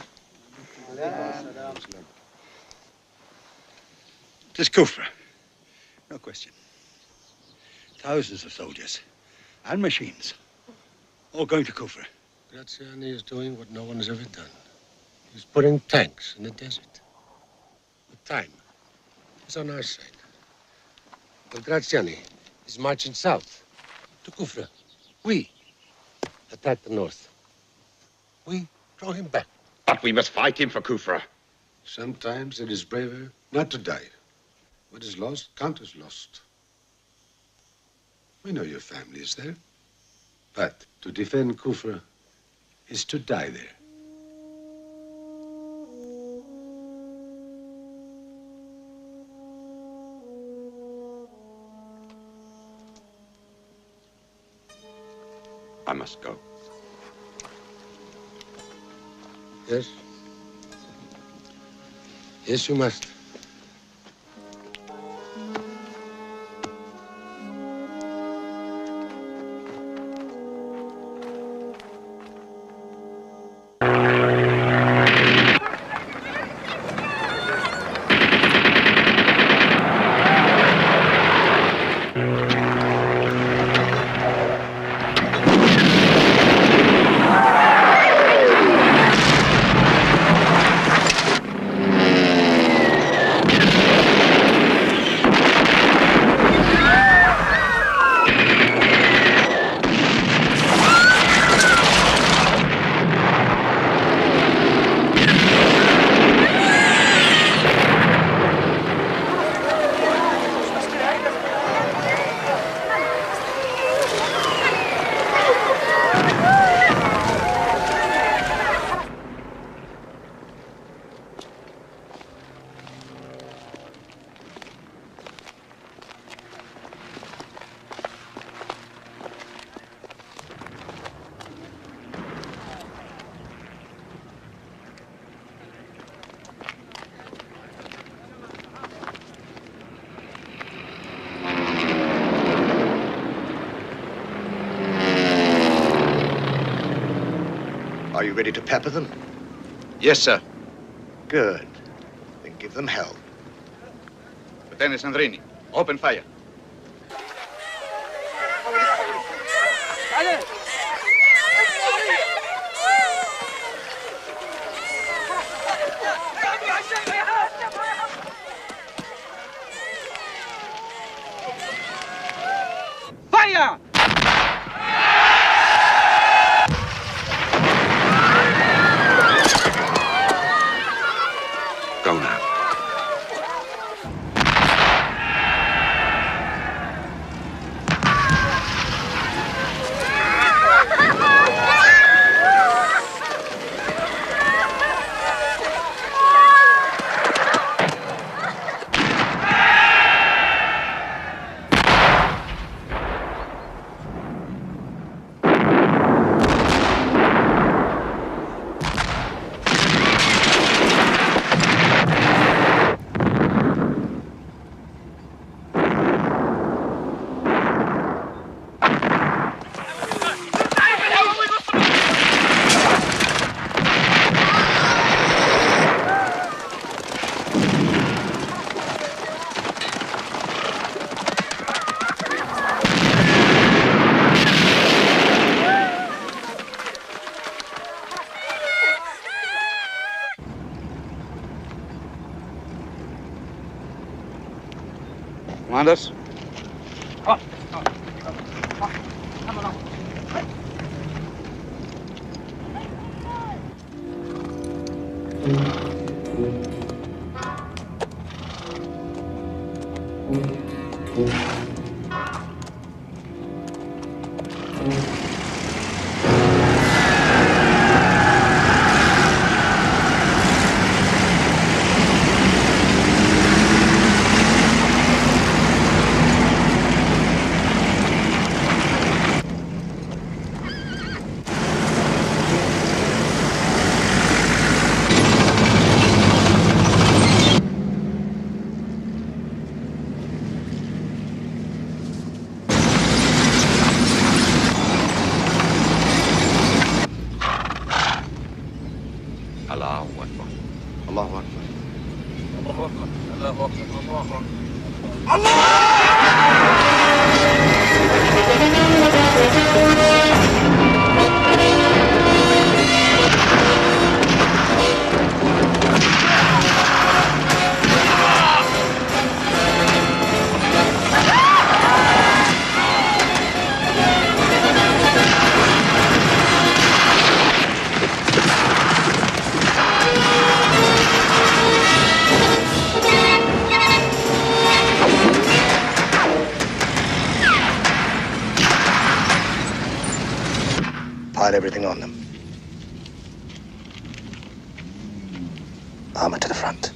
It is Kufra. No question. Thousands of soldiers and machines all going to Kufra. Graziani is doing what no one has ever done. He's putting tanks in the desert. The time is on our side. But Graziani is marching south to Kufra. We attack the north. We draw him back. But we must fight him for Kufra. Sometimes it is braver not to die. What is lost, count as lost. We know your family is there. But to defend Kufra is to die there. I must go. Yes? Yes, you must. Are you ready to pepper them? Yes, sir. Good. give them hell. Lieutenant Sandrini, open fire. Fire! Go now. Commanders? Allahu Akbar. Allahu Akbar. Allahu Akbar. Allahu Akbar. Allahu Akbar. Pile everything on them. Armor to the front.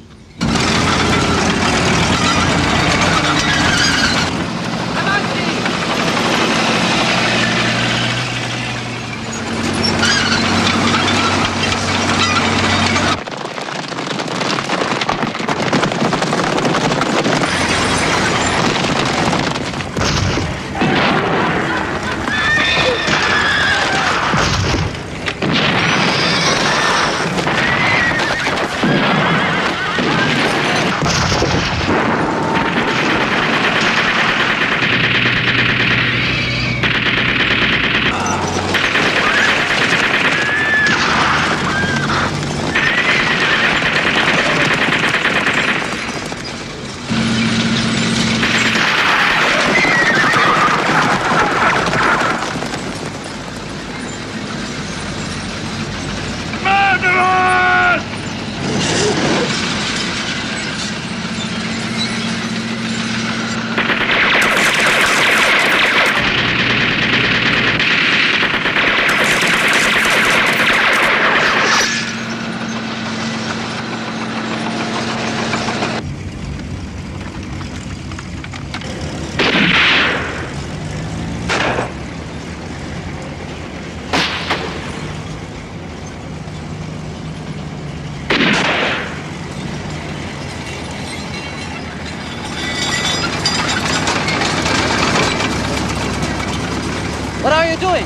What are you doing?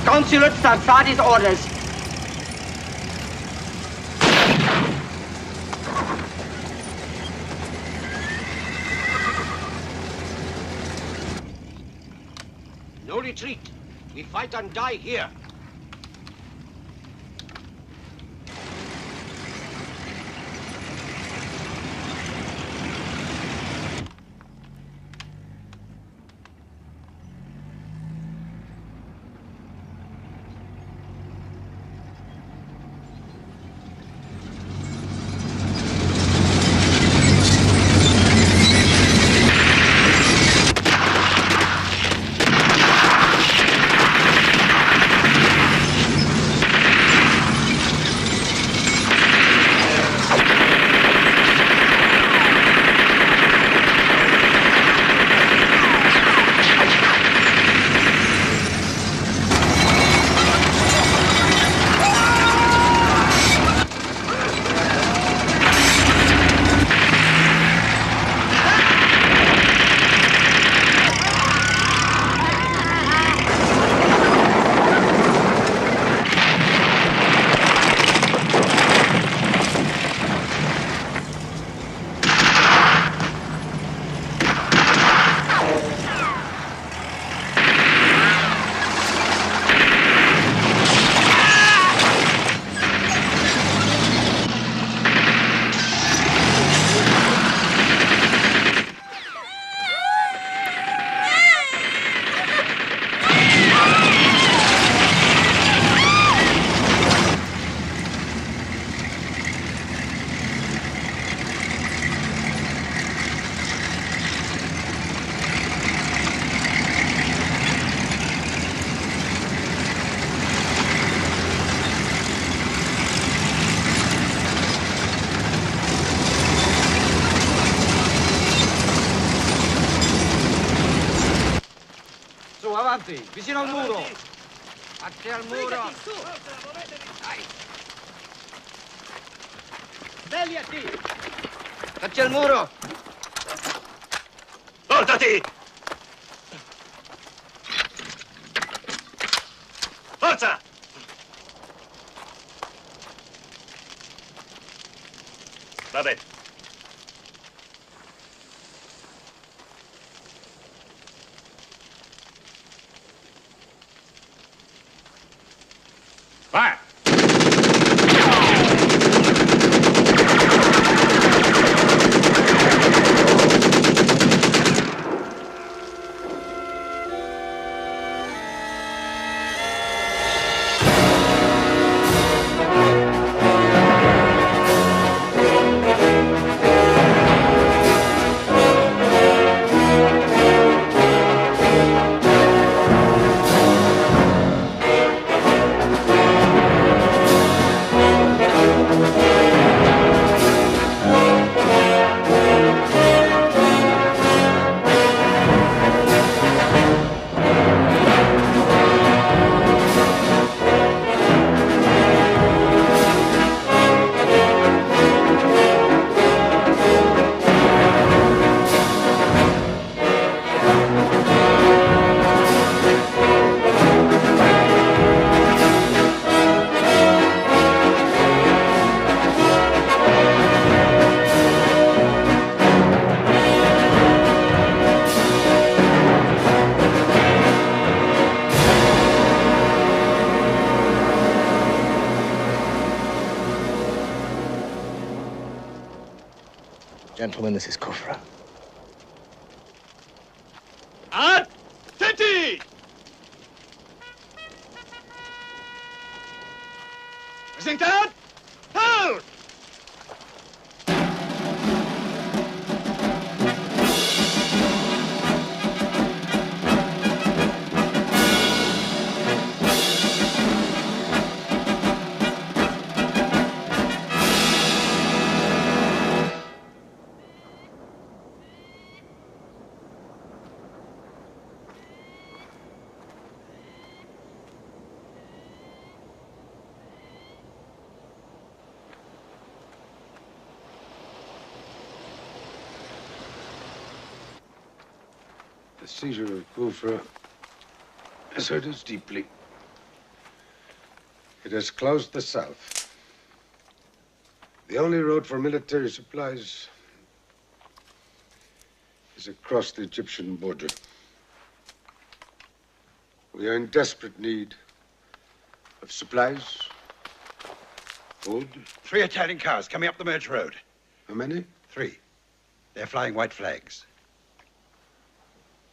Consulate Sarsadi's orders. retreat. We fight and die here. Avanti, vicino al muro. Atti al muro. Dai. Svegliati. Atti al muro. Voltati! Forza! Va bene. Vai! Gentlemen, this is Kufra. Attenti! Presentat! Halt! The seizure of Kufra has hurt us deeply. It has closed the south. The only road for military supplies is across the Egyptian border. We are in desperate need of supplies, food. 3 Italian cars coming up the merge road. How many? 3. They're flying white flags.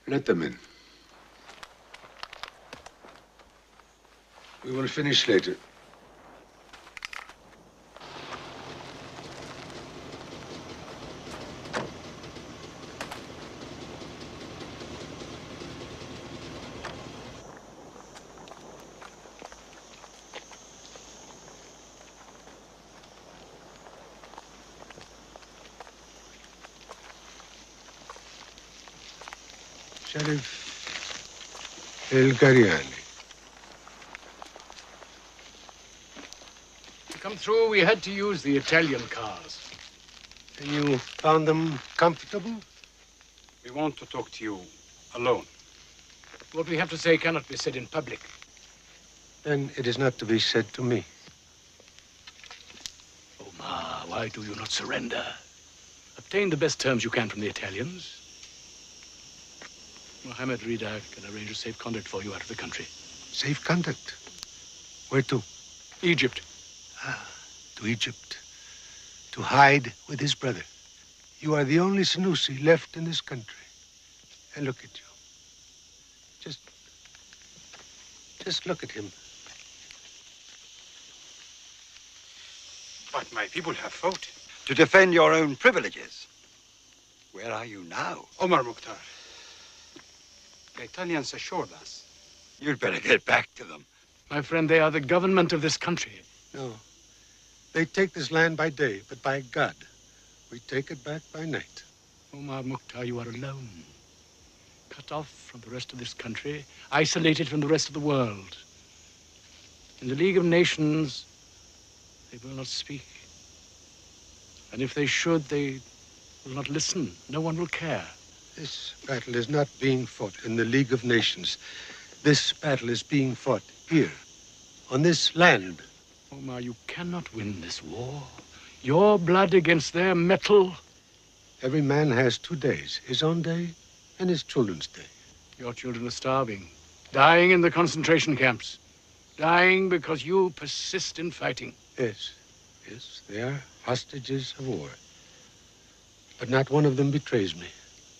Let them in. We will finish later. Sheriff El Gariani. To come through, we had to use the Italian cars. And you found them comfortable? We want to talk to you alone. What we have to say cannot be said in public. Then it is not to be said to me. Omar, why do you not surrender? Obtain the best terms you can from the Italians. Mohammed Rida can arrange a safe conduct for you out of the country. Safe conduct? Where to? Egypt. To Egypt. To hide with his brother. You are the only Sanusi left in this country. And look at you. Just look at him. But my people have fought to defend your own privileges. Where are you now? Omar Mukhtar. The Italians assured us. You'd better get back to them. My friend, they are the government of this country. No. They take this land by day, but by God, we take it back by night. Omar Mukhtar, you are alone. Cut off from the rest of this country, isolated from the rest of the world. In the League of Nations, they will not speak. And if they should, they will not listen. No one will care. This battle is not being fought in the League of Nations. This battle is being fought here, on this land. Omar, you cannot win this war. Your blood against their metal. Every man has 2 days, his own day and his children's day. Your children are starving, dying in the concentration camps, dying because you persist in fighting. Yes, they are hostages of war. But not one of them betrays me.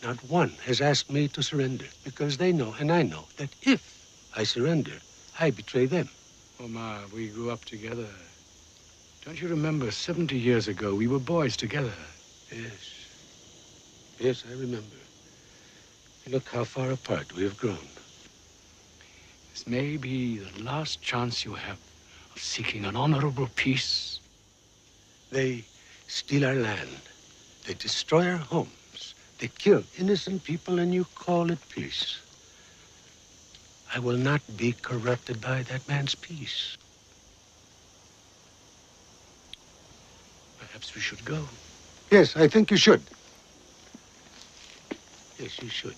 Not one has asked me to surrender, because they know, and I know, that if I surrender, I betray them. Omar, we grew up together. Don't you remember, 70 years ago, we were boys together? Yes, I remember. Look how far apart we have grown. This may be the last chance you have of seeking an honorable peace. They steal our land. They destroy our homes. They kill innocent people, and you call it peace. I will not be corrupted by that man's peace. Perhaps we should go. Yes, I think you should. Yes, you should.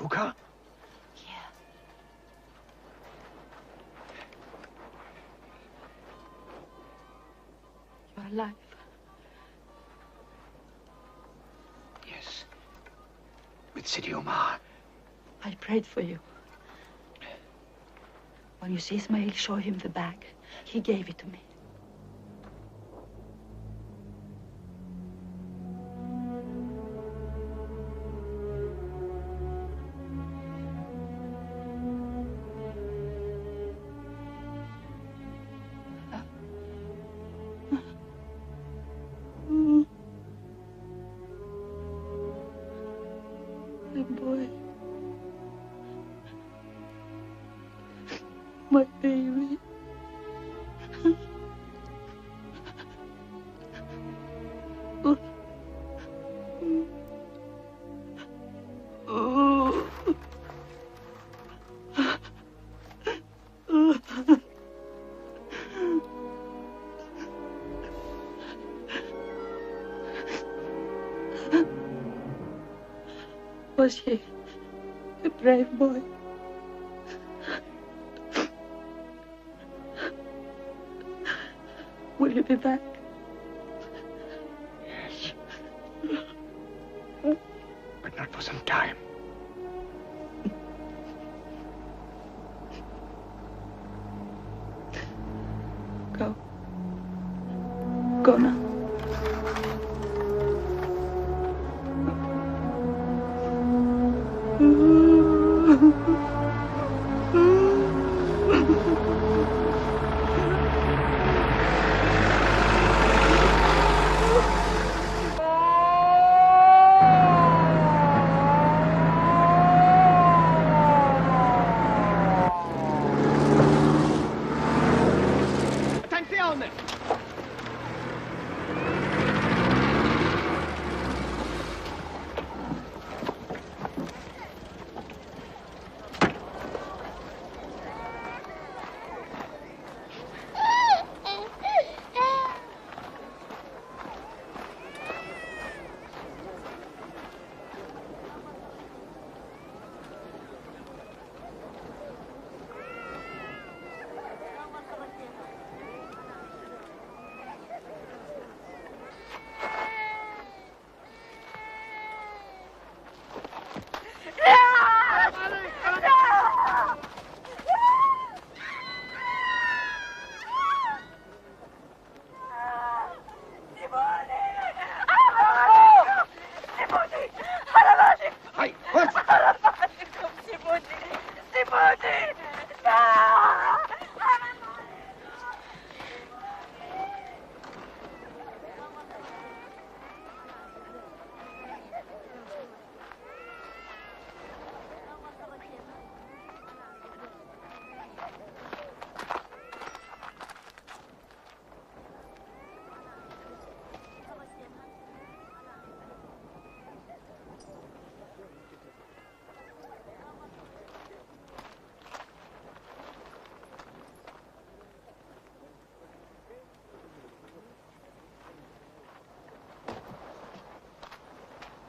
Kuka? You're alive. Yes. With Sidi Omar. I prayed for you. When you see Ismail show him the bag, he gave it to me. My boy. My baby. Was he a brave boy? Will you be back? Yes. But not for some time. Go. Go now. Attenzione!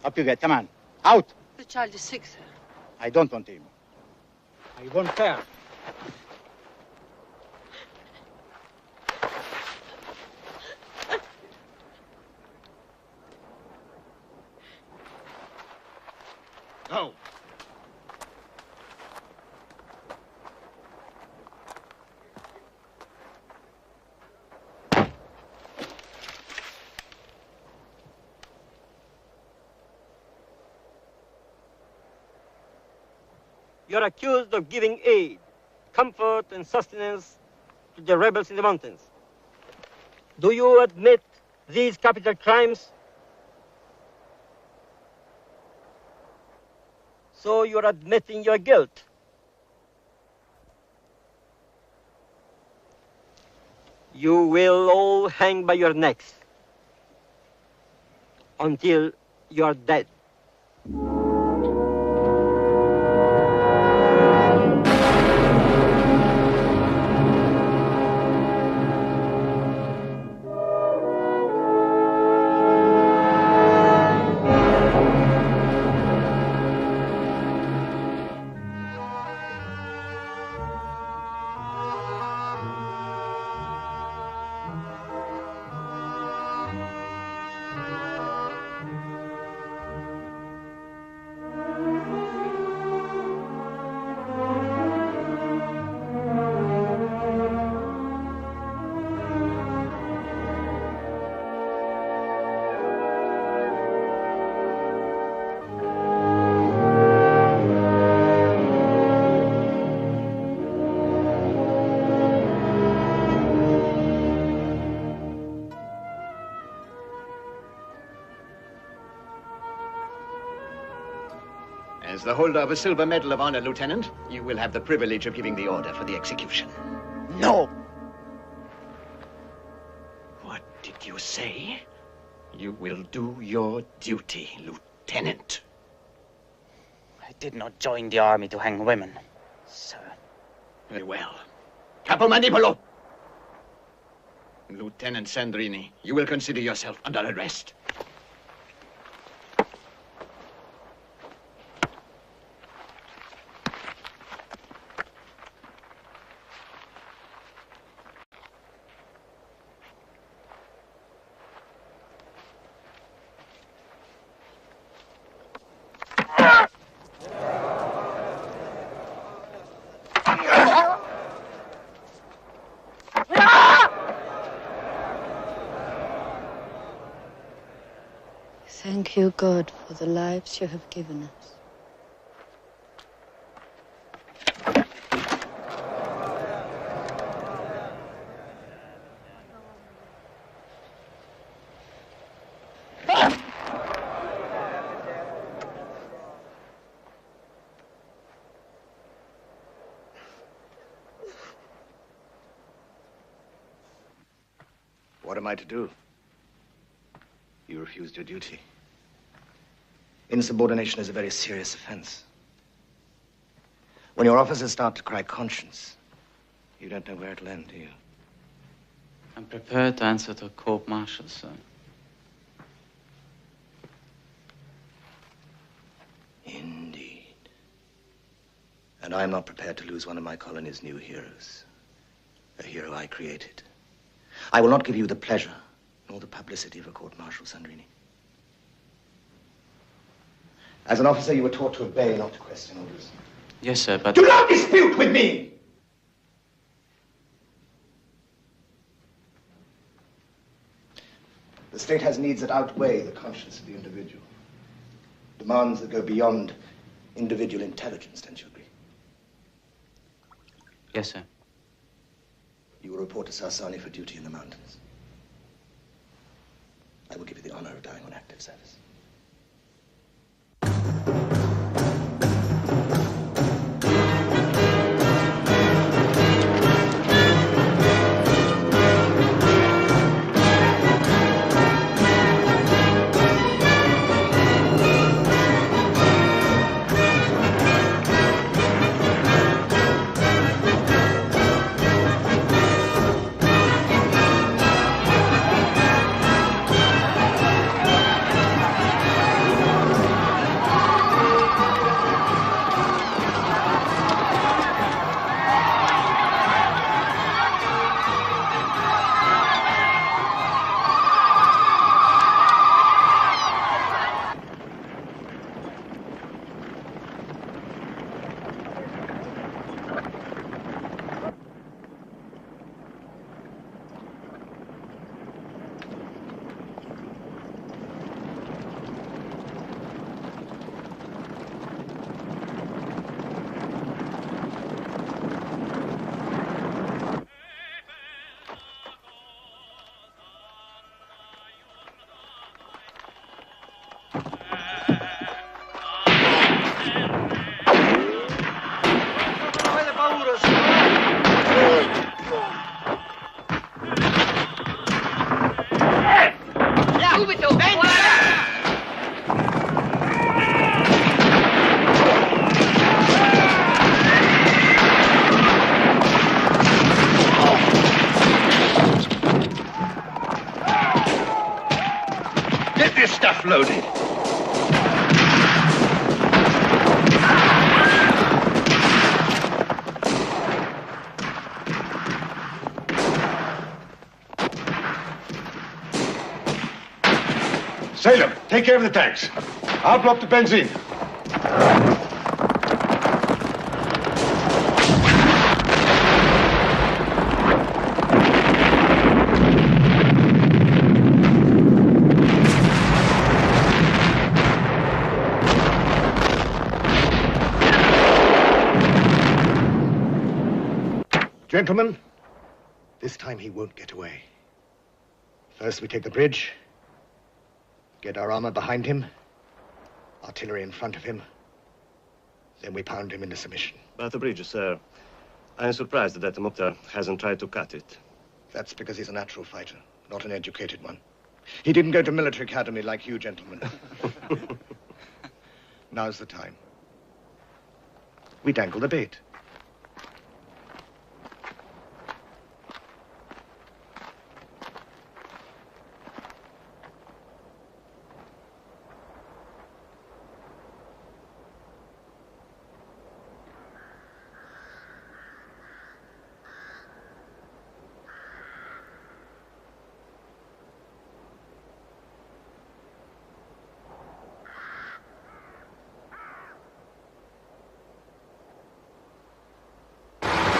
Up you get, come on. Out! The child is sick, sir. I don't want him. I want her. Go. You're accused of giving aid, comfort, and sustenance to the rebels in the mountains. Do you admit these capital crimes? So you're admitting your guilt. You will all hang by your necks until you're dead. As the holder of a silver medal of honor, Lieutenant, you will have the privilege of giving the order for the execution. No! What did you say? You will do your duty, Lieutenant. I did not join the army to hang women, sir. Very well. Capo Manipolo! Lieutenant Sandrini, you will consider yourself under arrest. Thank you, God, for the lives you have given us. What am I to do? You refused your duty. Insubordination is a very serious offense. When your officers start to cry conscience, you don't know where it'll end, do you? I'm prepared to answer to a court-martial, sir. Indeed. And I'm not prepared to lose one of my colony's new heroes. A hero I created. I will not give you the pleasure nor the publicity of a court-martial, Sandrini. As an officer, you were taught to obey, not to question orders. Yes, sir, but... Do not dispute with me! The state has needs that outweigh the conscience of the individual. Demands that go beyond individual intelligence, don't you agree? Yes, sir. You will report to Sarsani for duty in the mountains. I will give you the honor of dying on active service. Get this stuff loaded. Sailor, take care of the tanks. I'll blow up the benzene. Gentlemen, this time he won't get away. First we take the bridge, get our armor behind him, artillery in front of him, Then we pound him into submission. But the bridge, sir. I'm surprised that Mokhtar hasn't tried to cut it. That's because he's a natural fighter, not an educated one. He didn't go to military academy like you gentlemen. Now's the time. We dangle the bait.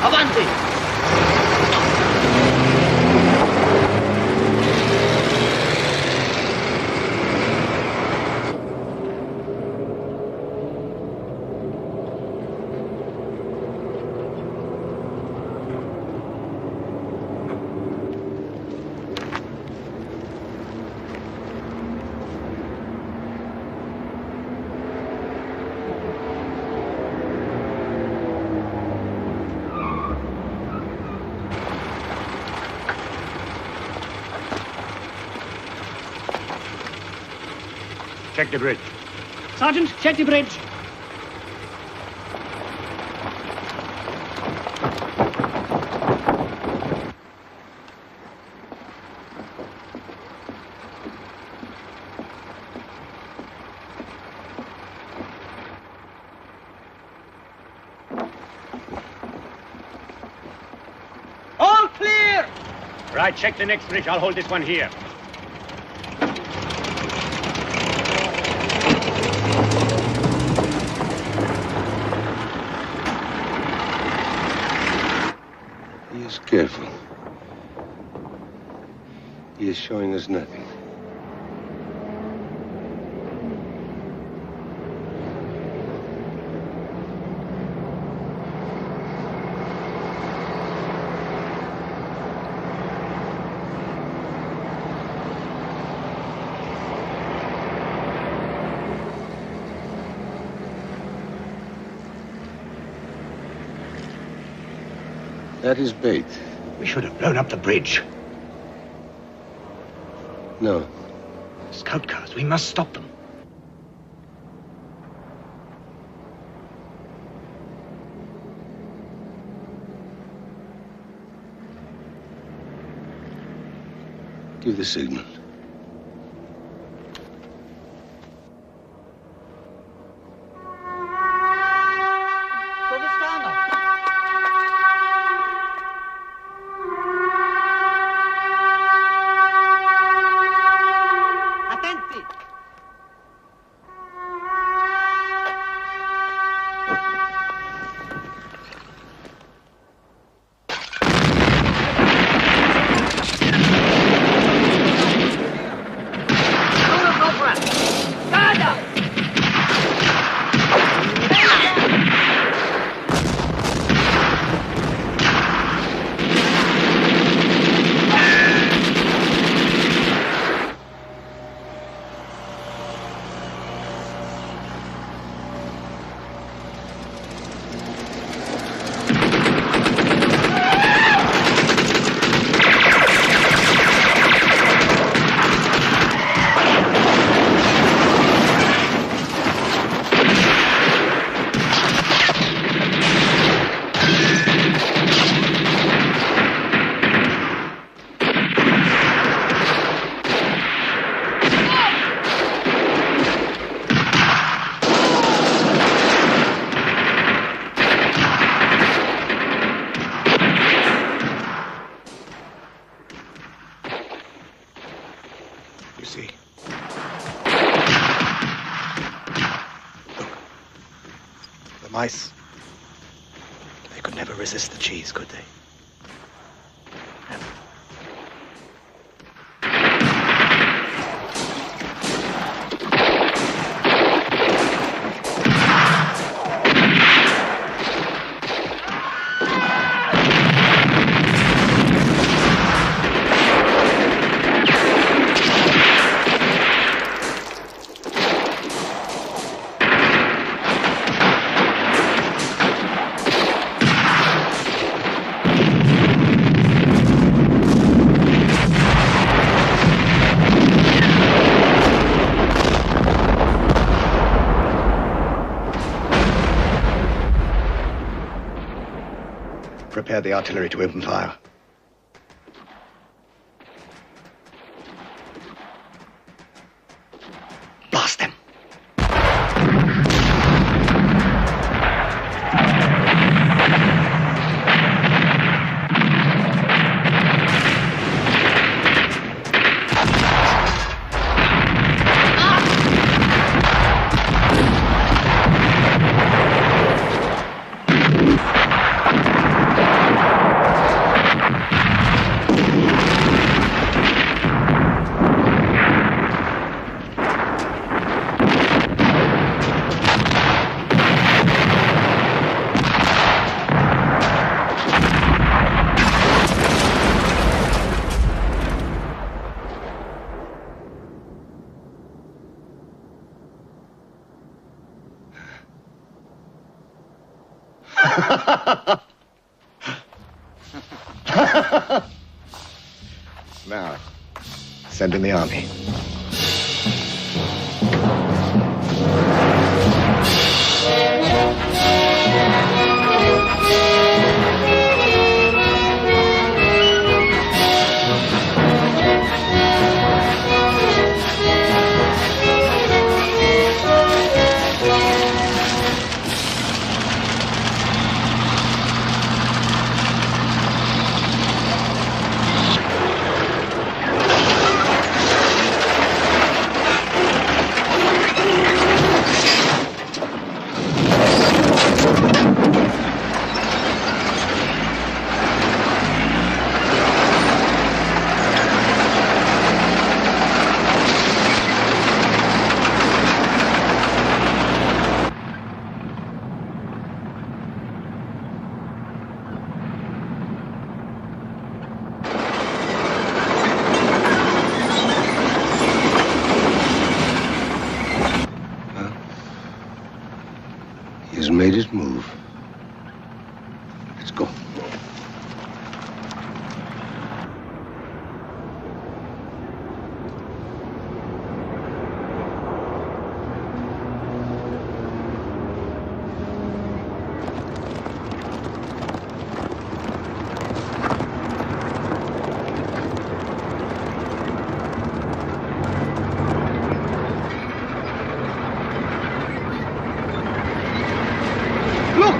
Avanti! Check the bridge. Sergeant, check the bridge. All clear! Right, check the next bridge. I'll hold this one here. He is careful. He is showing us nothing. That is bait. We should have blown up the bridge. No. Scout cars, we must stop them. Give the signal. Dove stanno? Attenti! Uno sopra! Guarda! You see? Look. The mice. They could never resist the cheese, could they? Never. Prepare the artillery to open fire. Blast them. Now, send in the army. He's made his move. Let's go. Look!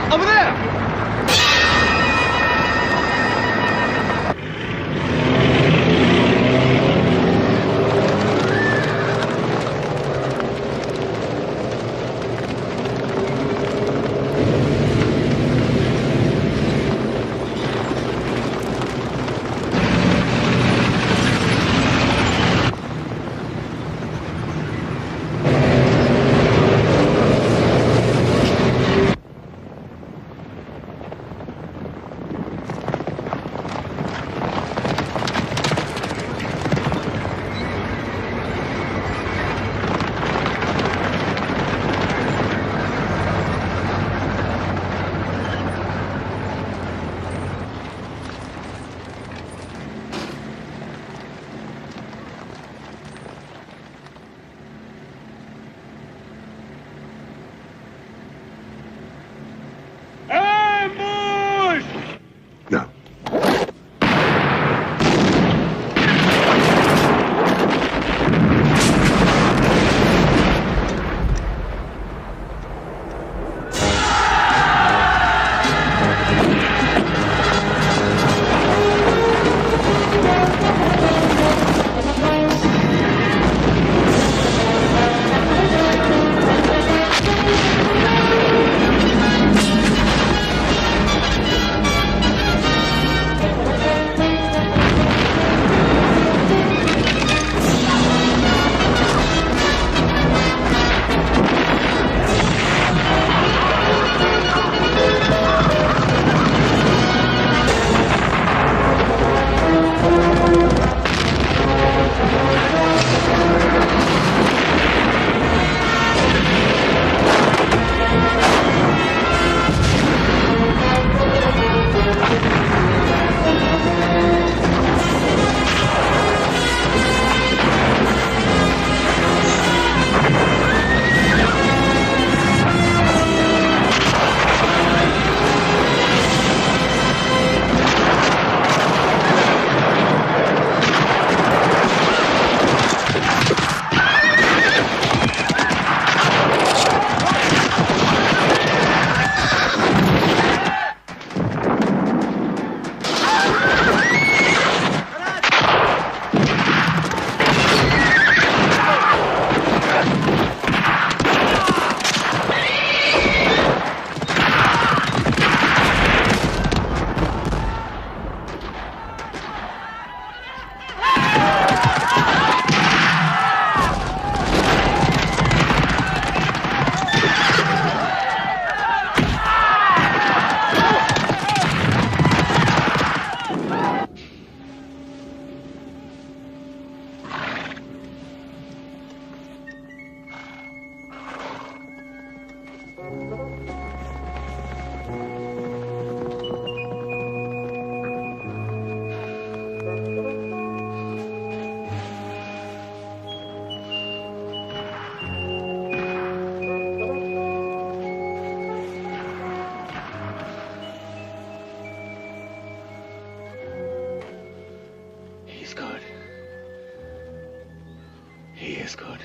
is good.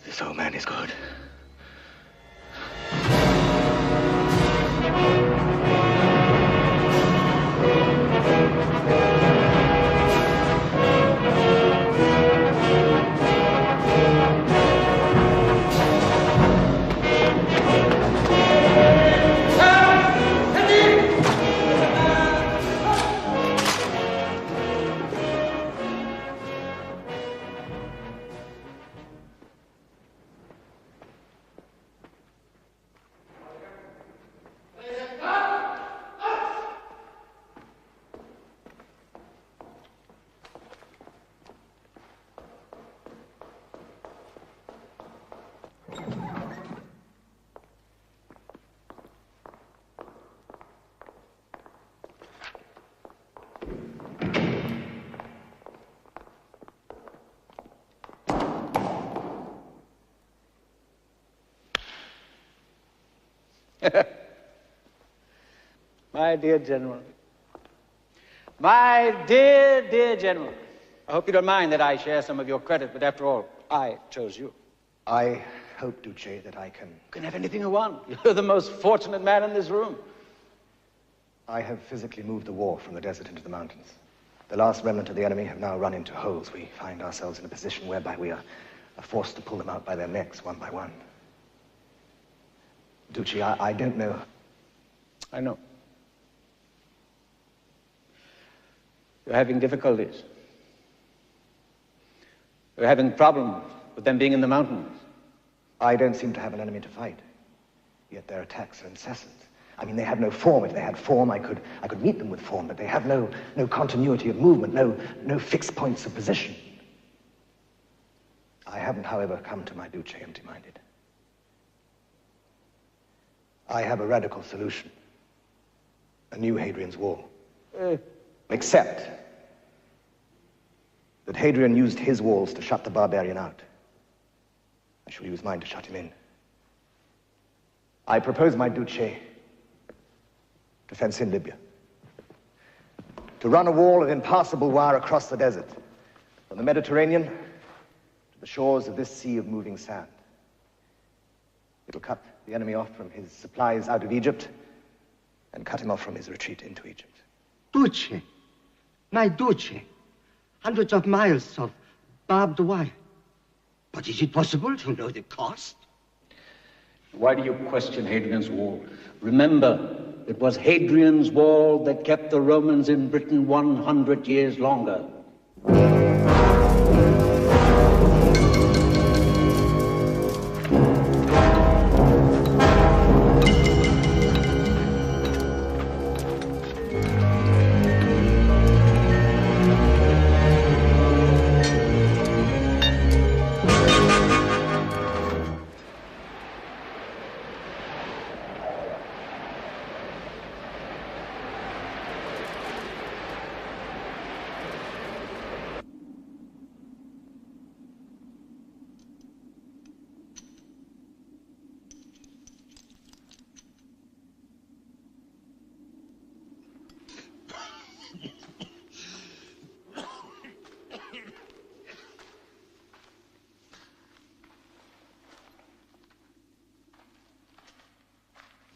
This old man is good. My dear General. My dear, dear General. I hope you don't mind that I share some of your credit, but after all, I chose you. I hope, Duce, that I You can have anything you want. You're the most fortunate man in this room. I have physically moved the war from the desert into the mountains. The last remnant of the enemy have now run into holes. We find ourselves in a position whereby we are forced to pull them out by their necks, one by one. Duce, I don't know. I know. You're having difficulties. You're having problems with them being in the mountains. I don't seem to have an enemy to fight, yet their attacks are incessant. I mean, they have no form. If they had form, I could meet them with form, but they have no continuity of movement, no fixed points of position. I haven't, however, come to my Duce empty-minded. I have a radical solution. A new Hadrian's Wall. Except that Hadrian used his walls to shut the barbarian out. I shall use mine to shut him in. I propose, my Duce, to fence in Libya. To run a wall of impassable wire across the desert, from the Mediterranean to the shores of this sea of moving sand. It'll cut the enemy off from his supplies out of Egypt and cut him off from his retreat into Egypt. Duce, my Duce, hundreds of miles of barbed wire. But is it possible to know the cost? Why do you question Hadrian's Wall? Remember, it was Hadrian's Wall that kept the Romans in Britain 100 years longer.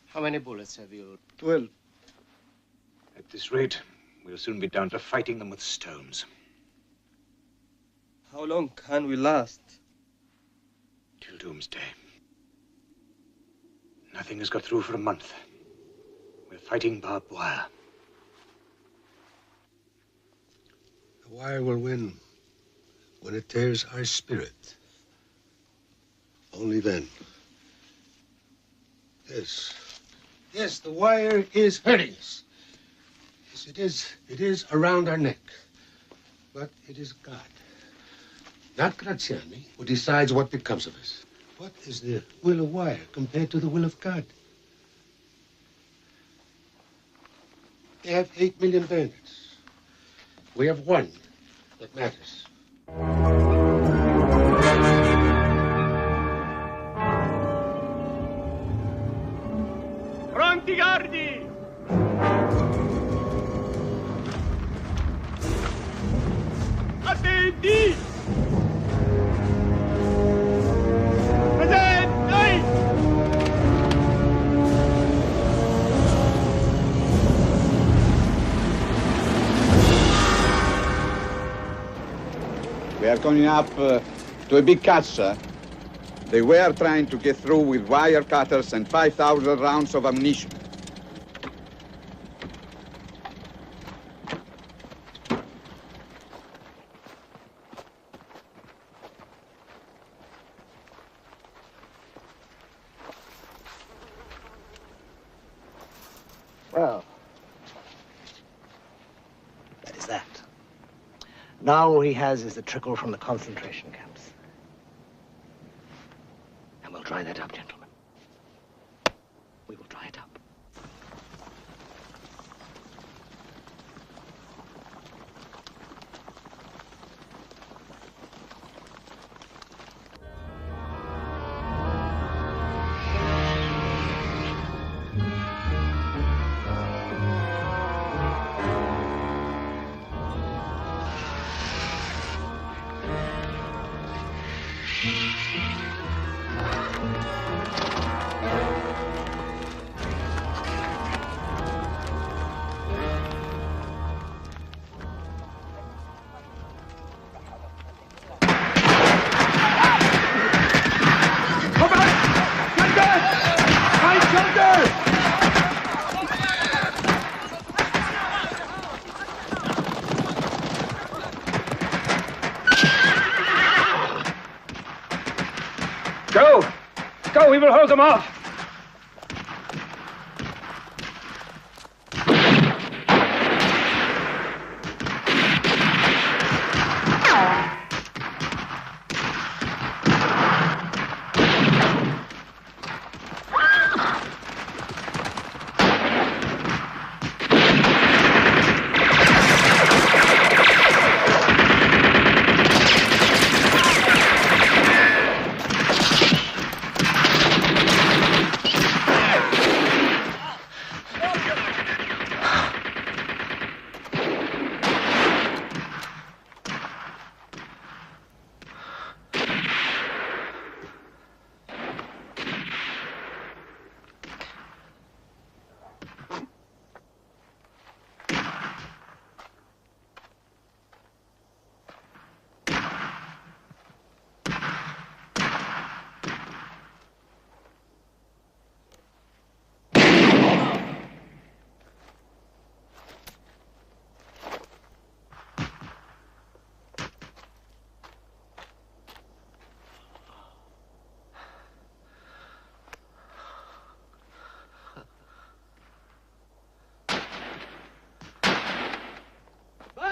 How many bullets have you? 12. At this rate, we'll soon be down to fighting them with stones. How long can we last? Till doomsday. Nothing has got through for a month. We're fighting barbed wire. The wire will win when it tears our spirit. Only then. Yes. Yes, the wire is hurting us. Yes, it is around our neck. But it is God, not Graziani, who decides what becomes of us. What is the will of wire compared to the will of God? They have 8 million bandits. We have 1 that matters. Pronti guardi! indeed! We are coming up to a big catch, sir. They were trying to get through with wire cutters and 5,000 rounds of ammunition. Well, that is that. Now all he has is the trickle from the concentration camps. And we'll dry that up, gentlemen. We will dry it up. Go, we will hold them off.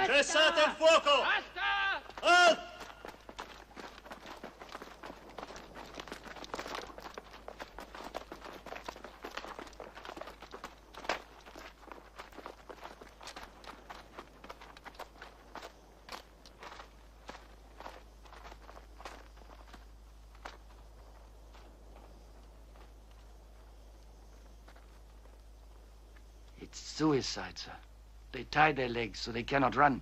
Cessate il fuoco! Basta! It's suicide, sir. They tie their legs so they cannot run.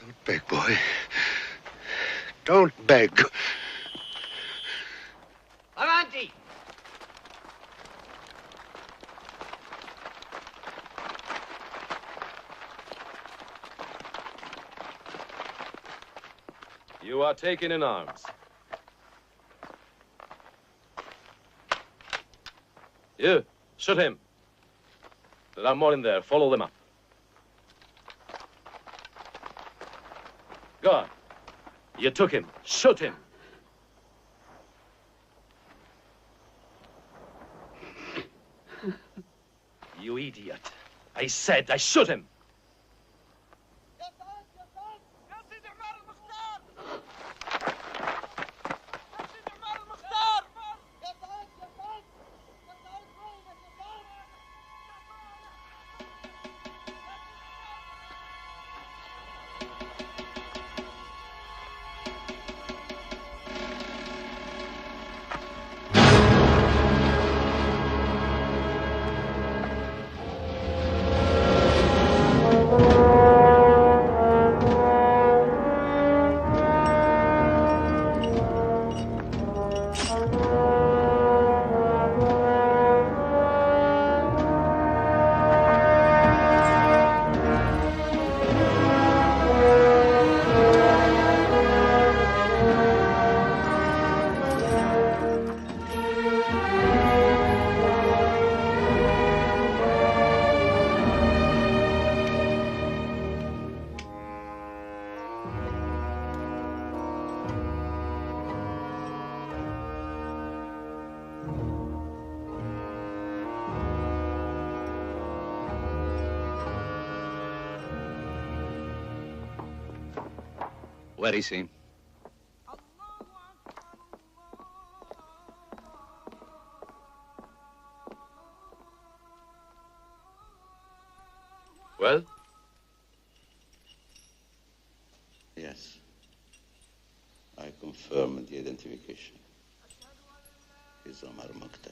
Don't beg, boy. Don't beg. Avanti! You are taken in arms. You, shoot him. There are more in there. Follow them up. Go on. You took him. Shoot him. You idiot. I said I shoot him. Where is he? Well? Yes. I confirm the identification. He's OMAR EL MOKHTAR.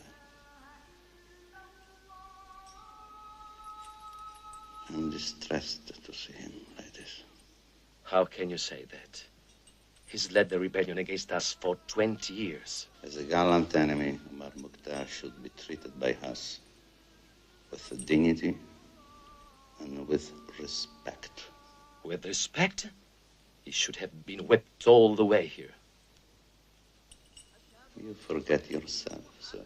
I'm distressed to see him like this. How can you say that? He's led the rebellion against us for 20 years. As a gallant enemy, OMAR EL MOKHTAR should be treated by us with dignity and with respect. With respect? He should have been whipped all the way here. You forget yourself, sir.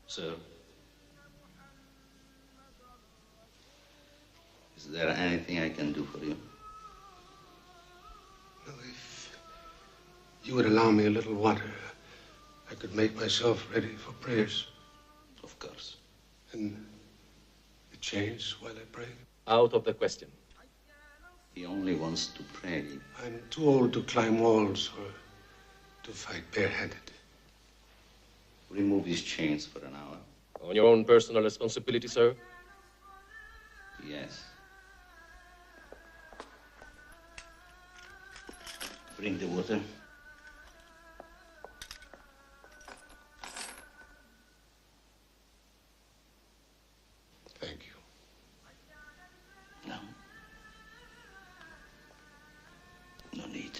Sir? Is there anything I can do for you? No, if you would allow me a little water, I could make myself ready for prayers. Of course. And the chains while I pray? Out of the question. He only wants to pray. I'm too old to climb walls or to fight barehanded. Remove these chains for an hour. On your own personal responsibility, sir? Yes. Bring the water. Thank you. No. No need.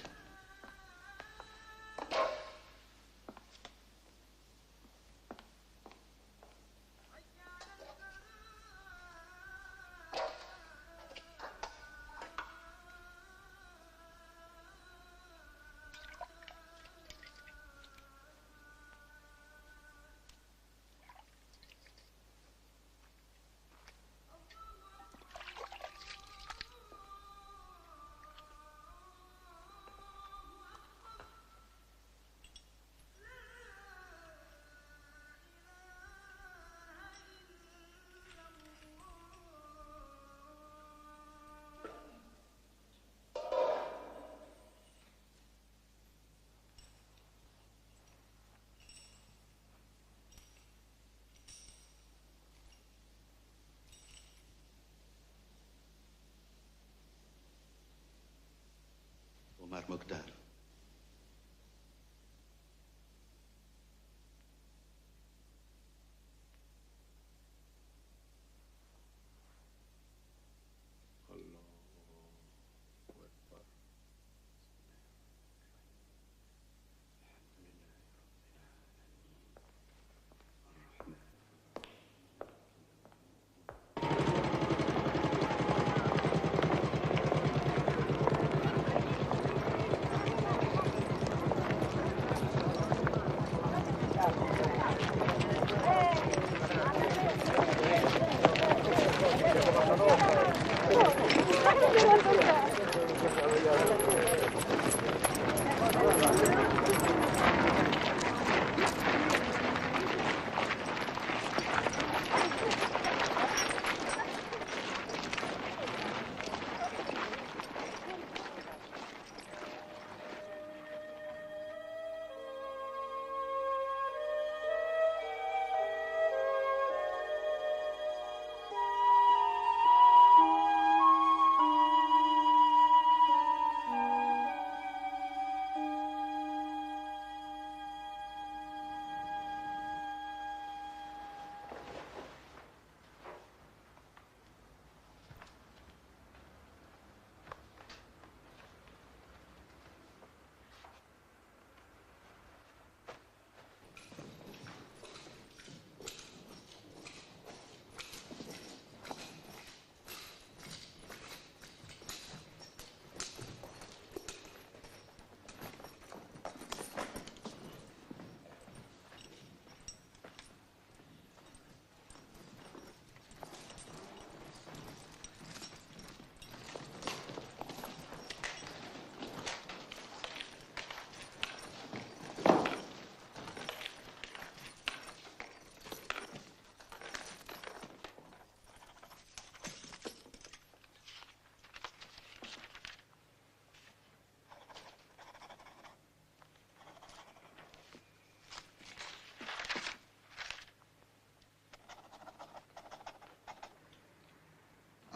OMAR EL MOKHTAR.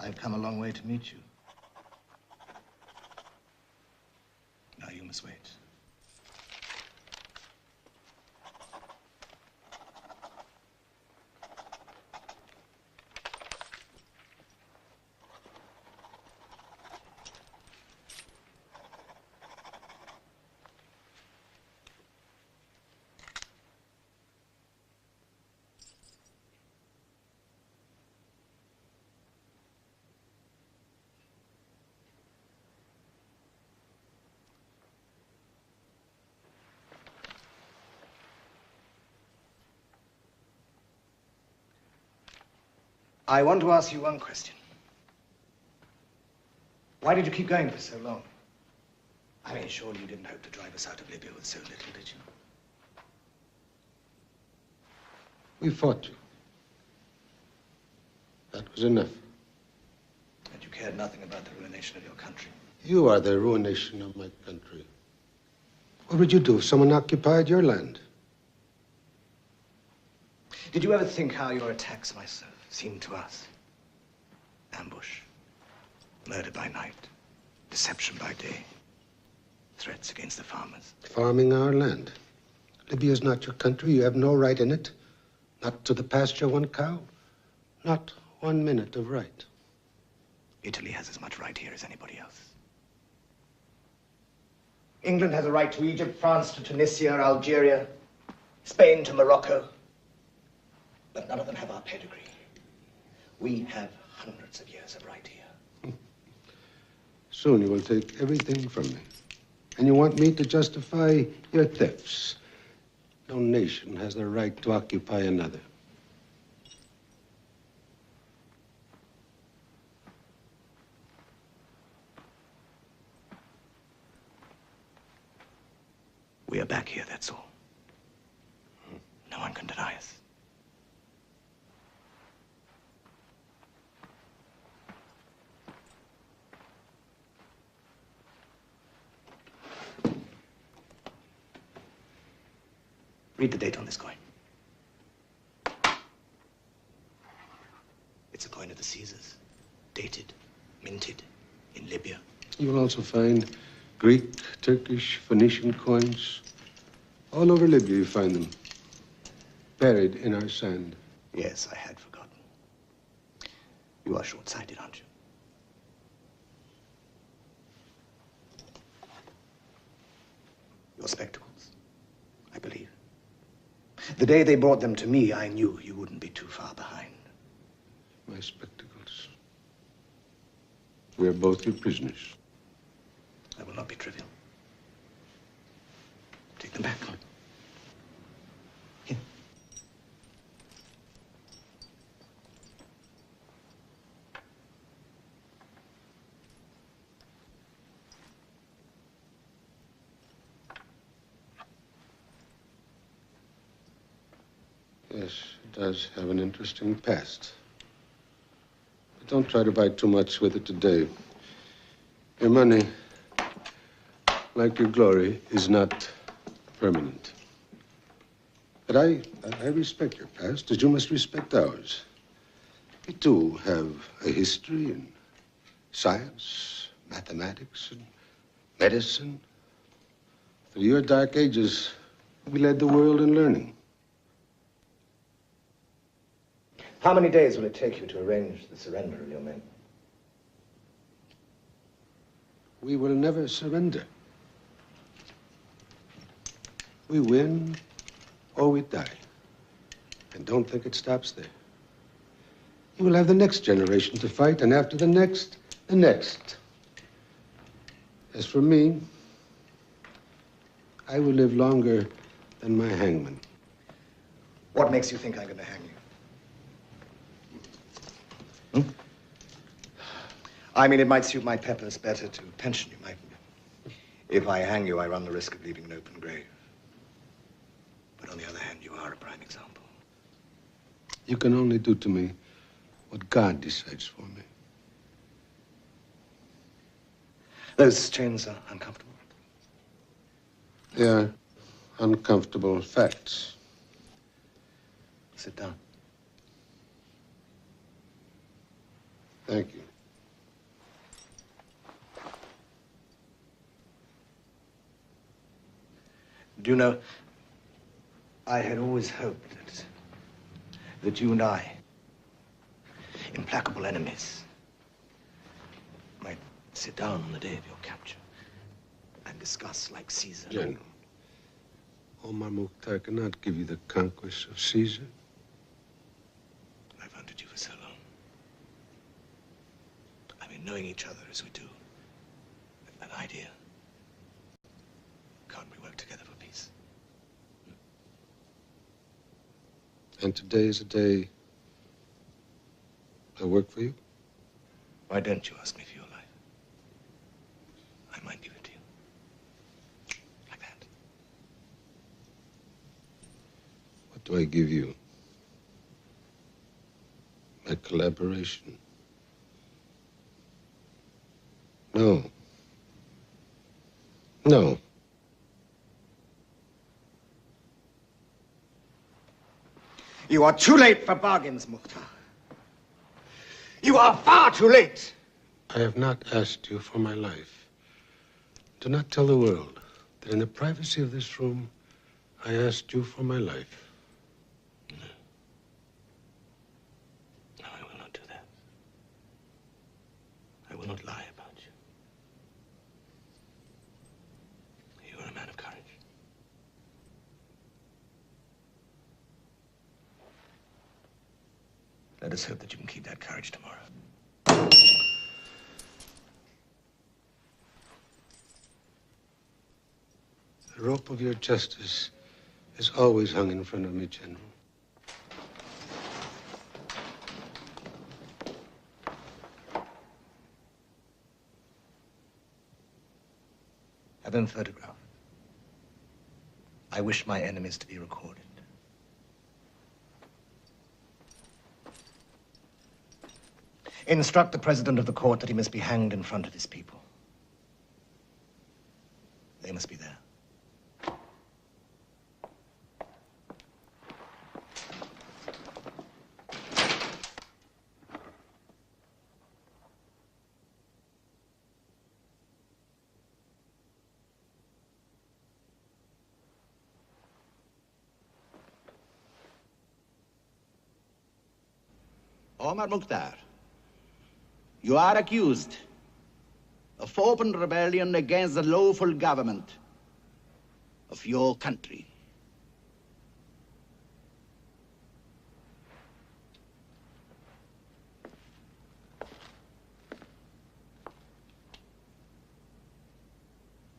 I've come a long way to meet you. Now you must wait. I want to ask you one question. Why did you keep going for so long? I mean, surely you didn't hope to drive us out of Libya with so little, did you? We fought you. That was enough. And you cared nothing about the ruination of your country. You are the ruination of my country. What would you do if someone occupied your land? Did you ever think how your attacks, my son, seemed to us? Ambush, murder by night, deception by day, threats against the farmers. Farming our land. Libya is not your country. You have no right in it. Not to the pasture one cow. Not 1 minute of right. Italy has as much right here as anybody else. England has a right to Egypt, France to Tunisia, Algeria, Spain to Morocco. But none of them have our pedigree. We have hundreds of years of right here. Soon you will take everything from me. And you want me to justify your thefts. No nation has the right to occupy another. We are back here, that's all. No one can deny us. Read the date on this coin. It's a coin of the Caesars, dated, minted in Libya. You will also find Greek, Turkish, Phoenician coins. All over Libya you find them, buried in our sand. Yes, I had forgotten. You are short-sighted, aren't you? Your spectacles, I believe. The day they brought them to me, I knew you wouldn't be too far behind. My spectacles. We are both your prisoners. That will not be trivial. Take them back. Here. Yes, it does have an interesting past. But don't try to buy too much with it today. Your money, like your glory, is not permanent. But I respect your past, as you must respect ours. We, too, have a history in science, mathematics, and medicine. Through your dark ages, we led the world in learning. How many days will it take you to arrange the surrender of your men? We will never surrender. We win or we die. And don't think it stops there. You will have the next generation to fight, and after the next, the next. As for me, I will live longer than my hangman. What makes you think I'm going to hang you? I mean, it might suit my peppers better to pension you, mightn't it? If I hang you, I run the risk of leaving an open grave. But on the other hand, you are a prime example. You can only do to me what God decides for me. Those chains are uncomfortable. They are uncomfortable facts. Sit down. Thank you. Do you know, I had always hoped that you and I, implacable enemies, might sit down on the day of your capture and discuss like Caesar. General, Omar Mukhtar cannot give you the conquest of Caesar. I've hunted you for so long. I mean, knowing each other as we do, an idea. Can't we work together for peace? And today is a day I work for you? Why don't you ask me for your life? I might give it to you. Like that. What do I give you? My collaboration? No. No. You are too late for bargains, Mukhtar. You are far too late. I have not asked you for my life. Do not tell the world that in the privacy of this room, I asked you for my life. No, I will not do that. I will not lie about you. You are a man of courage. Let us hope that you can keep that courage tomorrow. The rope of your justice is always hung in front of me, General. Have them photographed. I wish my enemies to be recorded. Instruct the president of the court that he must be hanged in front of his people. They must be there. Omar Mukhtar, you are accused of open rebellion against the lawful government of your country.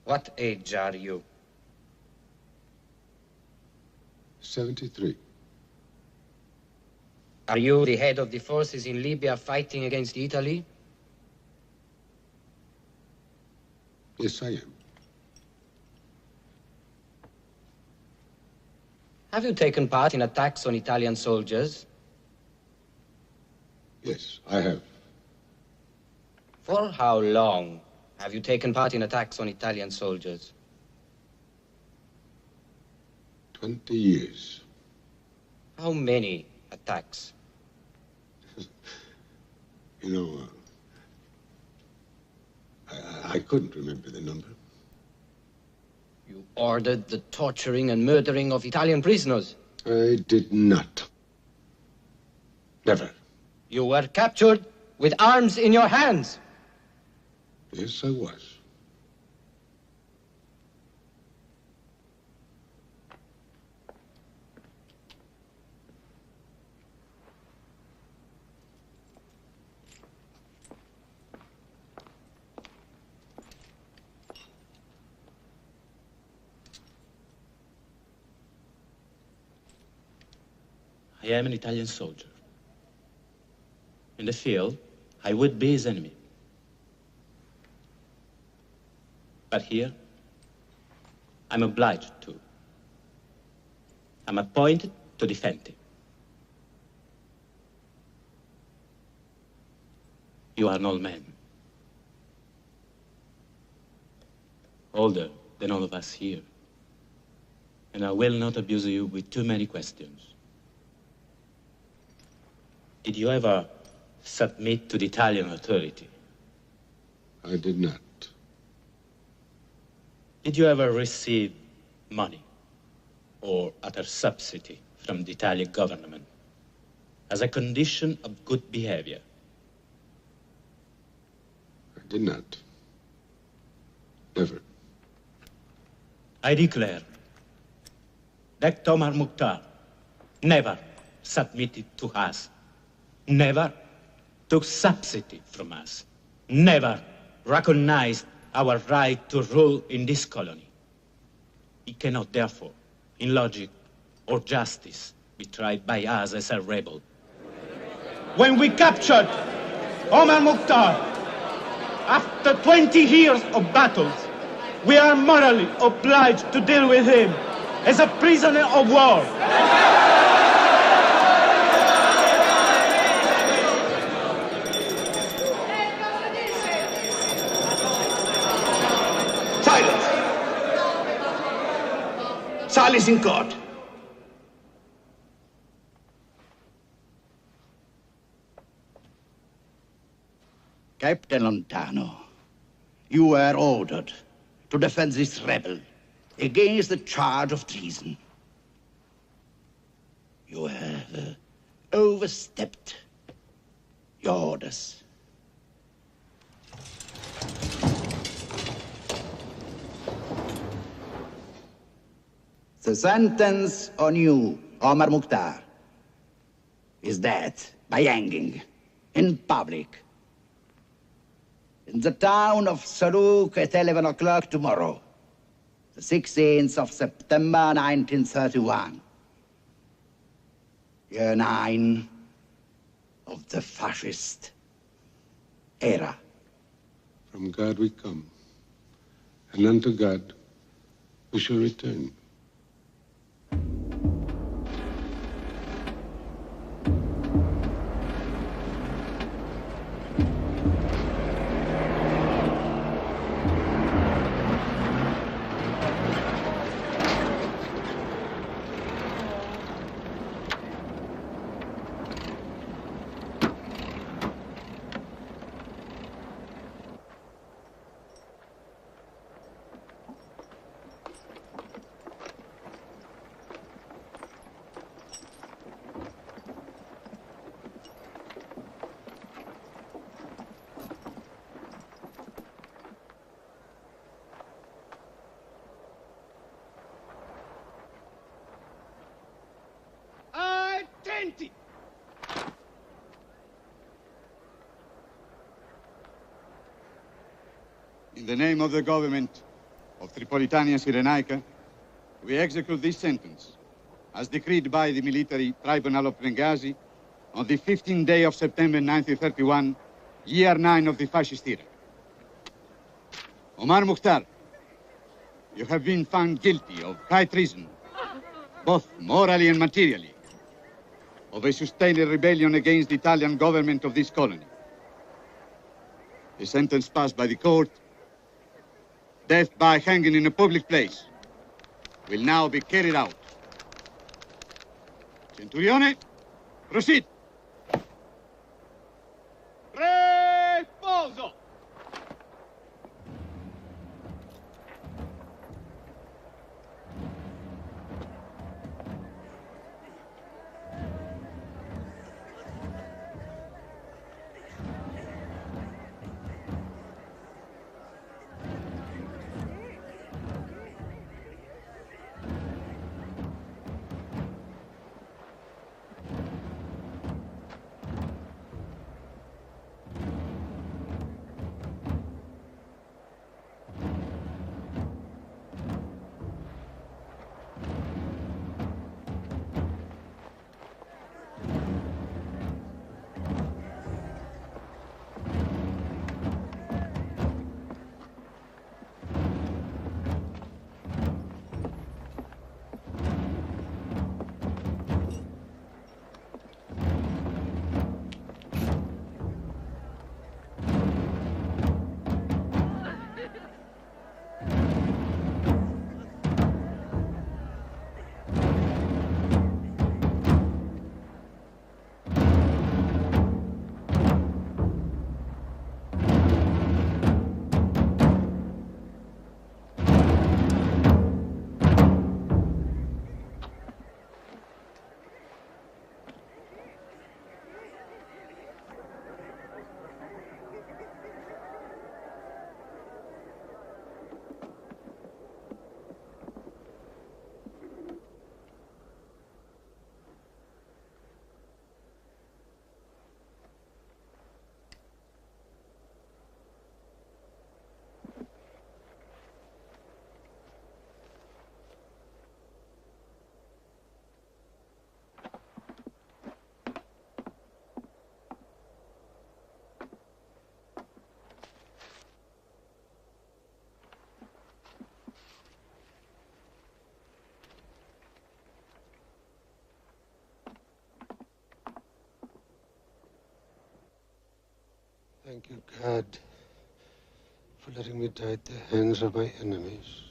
What age are you? 73. Are you the head of the forces in Libya fighting against Italy? Yes, I am. Have you taken part in attacks on Italian soldiers? Yes, I have. For how long have you taken part in attacks on Italian soldiers? 20 years. How many attacks? You know, I couldn't remember the number. You ordered the torturing and murdering of Italian prisoners. I did not. Never. You were captured with arms in your hands. Yes, I was. I am an Italian soldier. In the field, I would be his enemy. But here, I'm obliged to. I'm appointed to defend him. You are an old man. Older than all of us here. And I will not abuse you with too many questions. Did you ever submit to the Italian authority? I did not. Did you ever receive money or utter subsidy from the Italian government as a condition of good behavior. I did not. Never. I declare that Omar Mukhtar never submitted to us, never took subsidy from us, never recognized our right to rule in this colony. He cannot, therefore, in logic or justice, be tried by us as a rebel. When we captured Omar Mukhtar, after 20 years of battles, we are morally obliged to deal with him as a prisoner of war. Silence! Silence in court. Captain Lontano, you were ordered to defend this rebel against the charge of treason. You have overstepped your orders. The sentence on you, Omar Mukhtar, is death by hanging in public in the town of Saruq at 11 o'clock tomorrow, the 16th of September, 1931. Year 9 of the fascist era. From God we come, and unto God we shall return. Attenti! In the name of the government of Tripolitania Cyrenaica, we execute this sentence, as decreed by the military tribunal of Benghazi on the 15th day of September 1931, year 9 of the fascist era. Omar Mukhtar, you have been found guilty of high treason, both morally and materially, of a sustained rebellion against the Italian government of this colony. The sentence passed by the court, death by hanging in a public place, will now be carried out. Centurione, proceed. Reposo! Thank you, God, for letting me die at the hands of my enemies.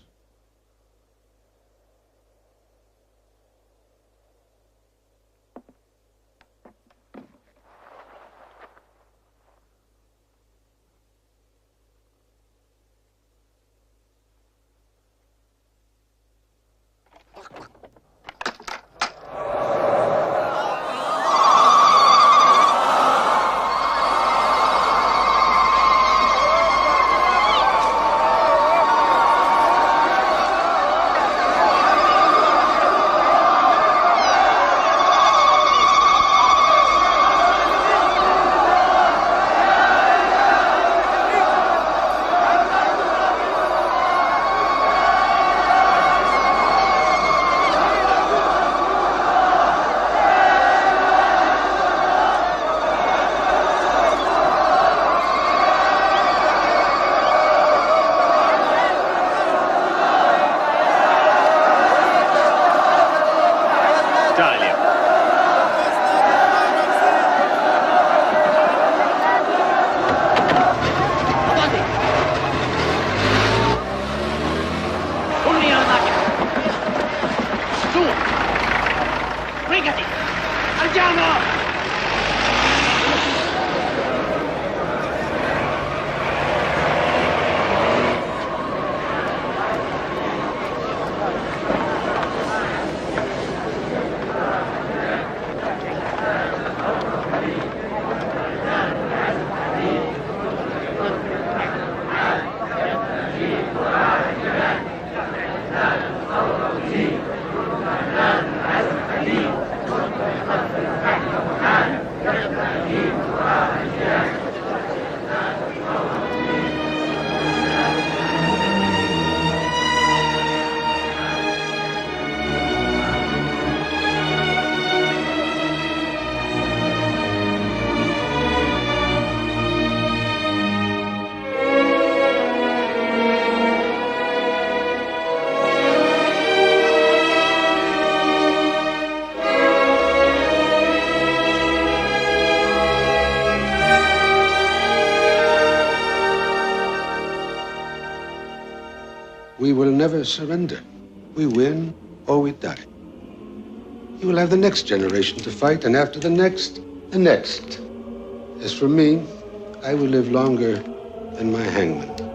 We will never surrender. We win or we die. You will have the next generation to fight, and after the next, the next. As for me, I will live longer than my hangman.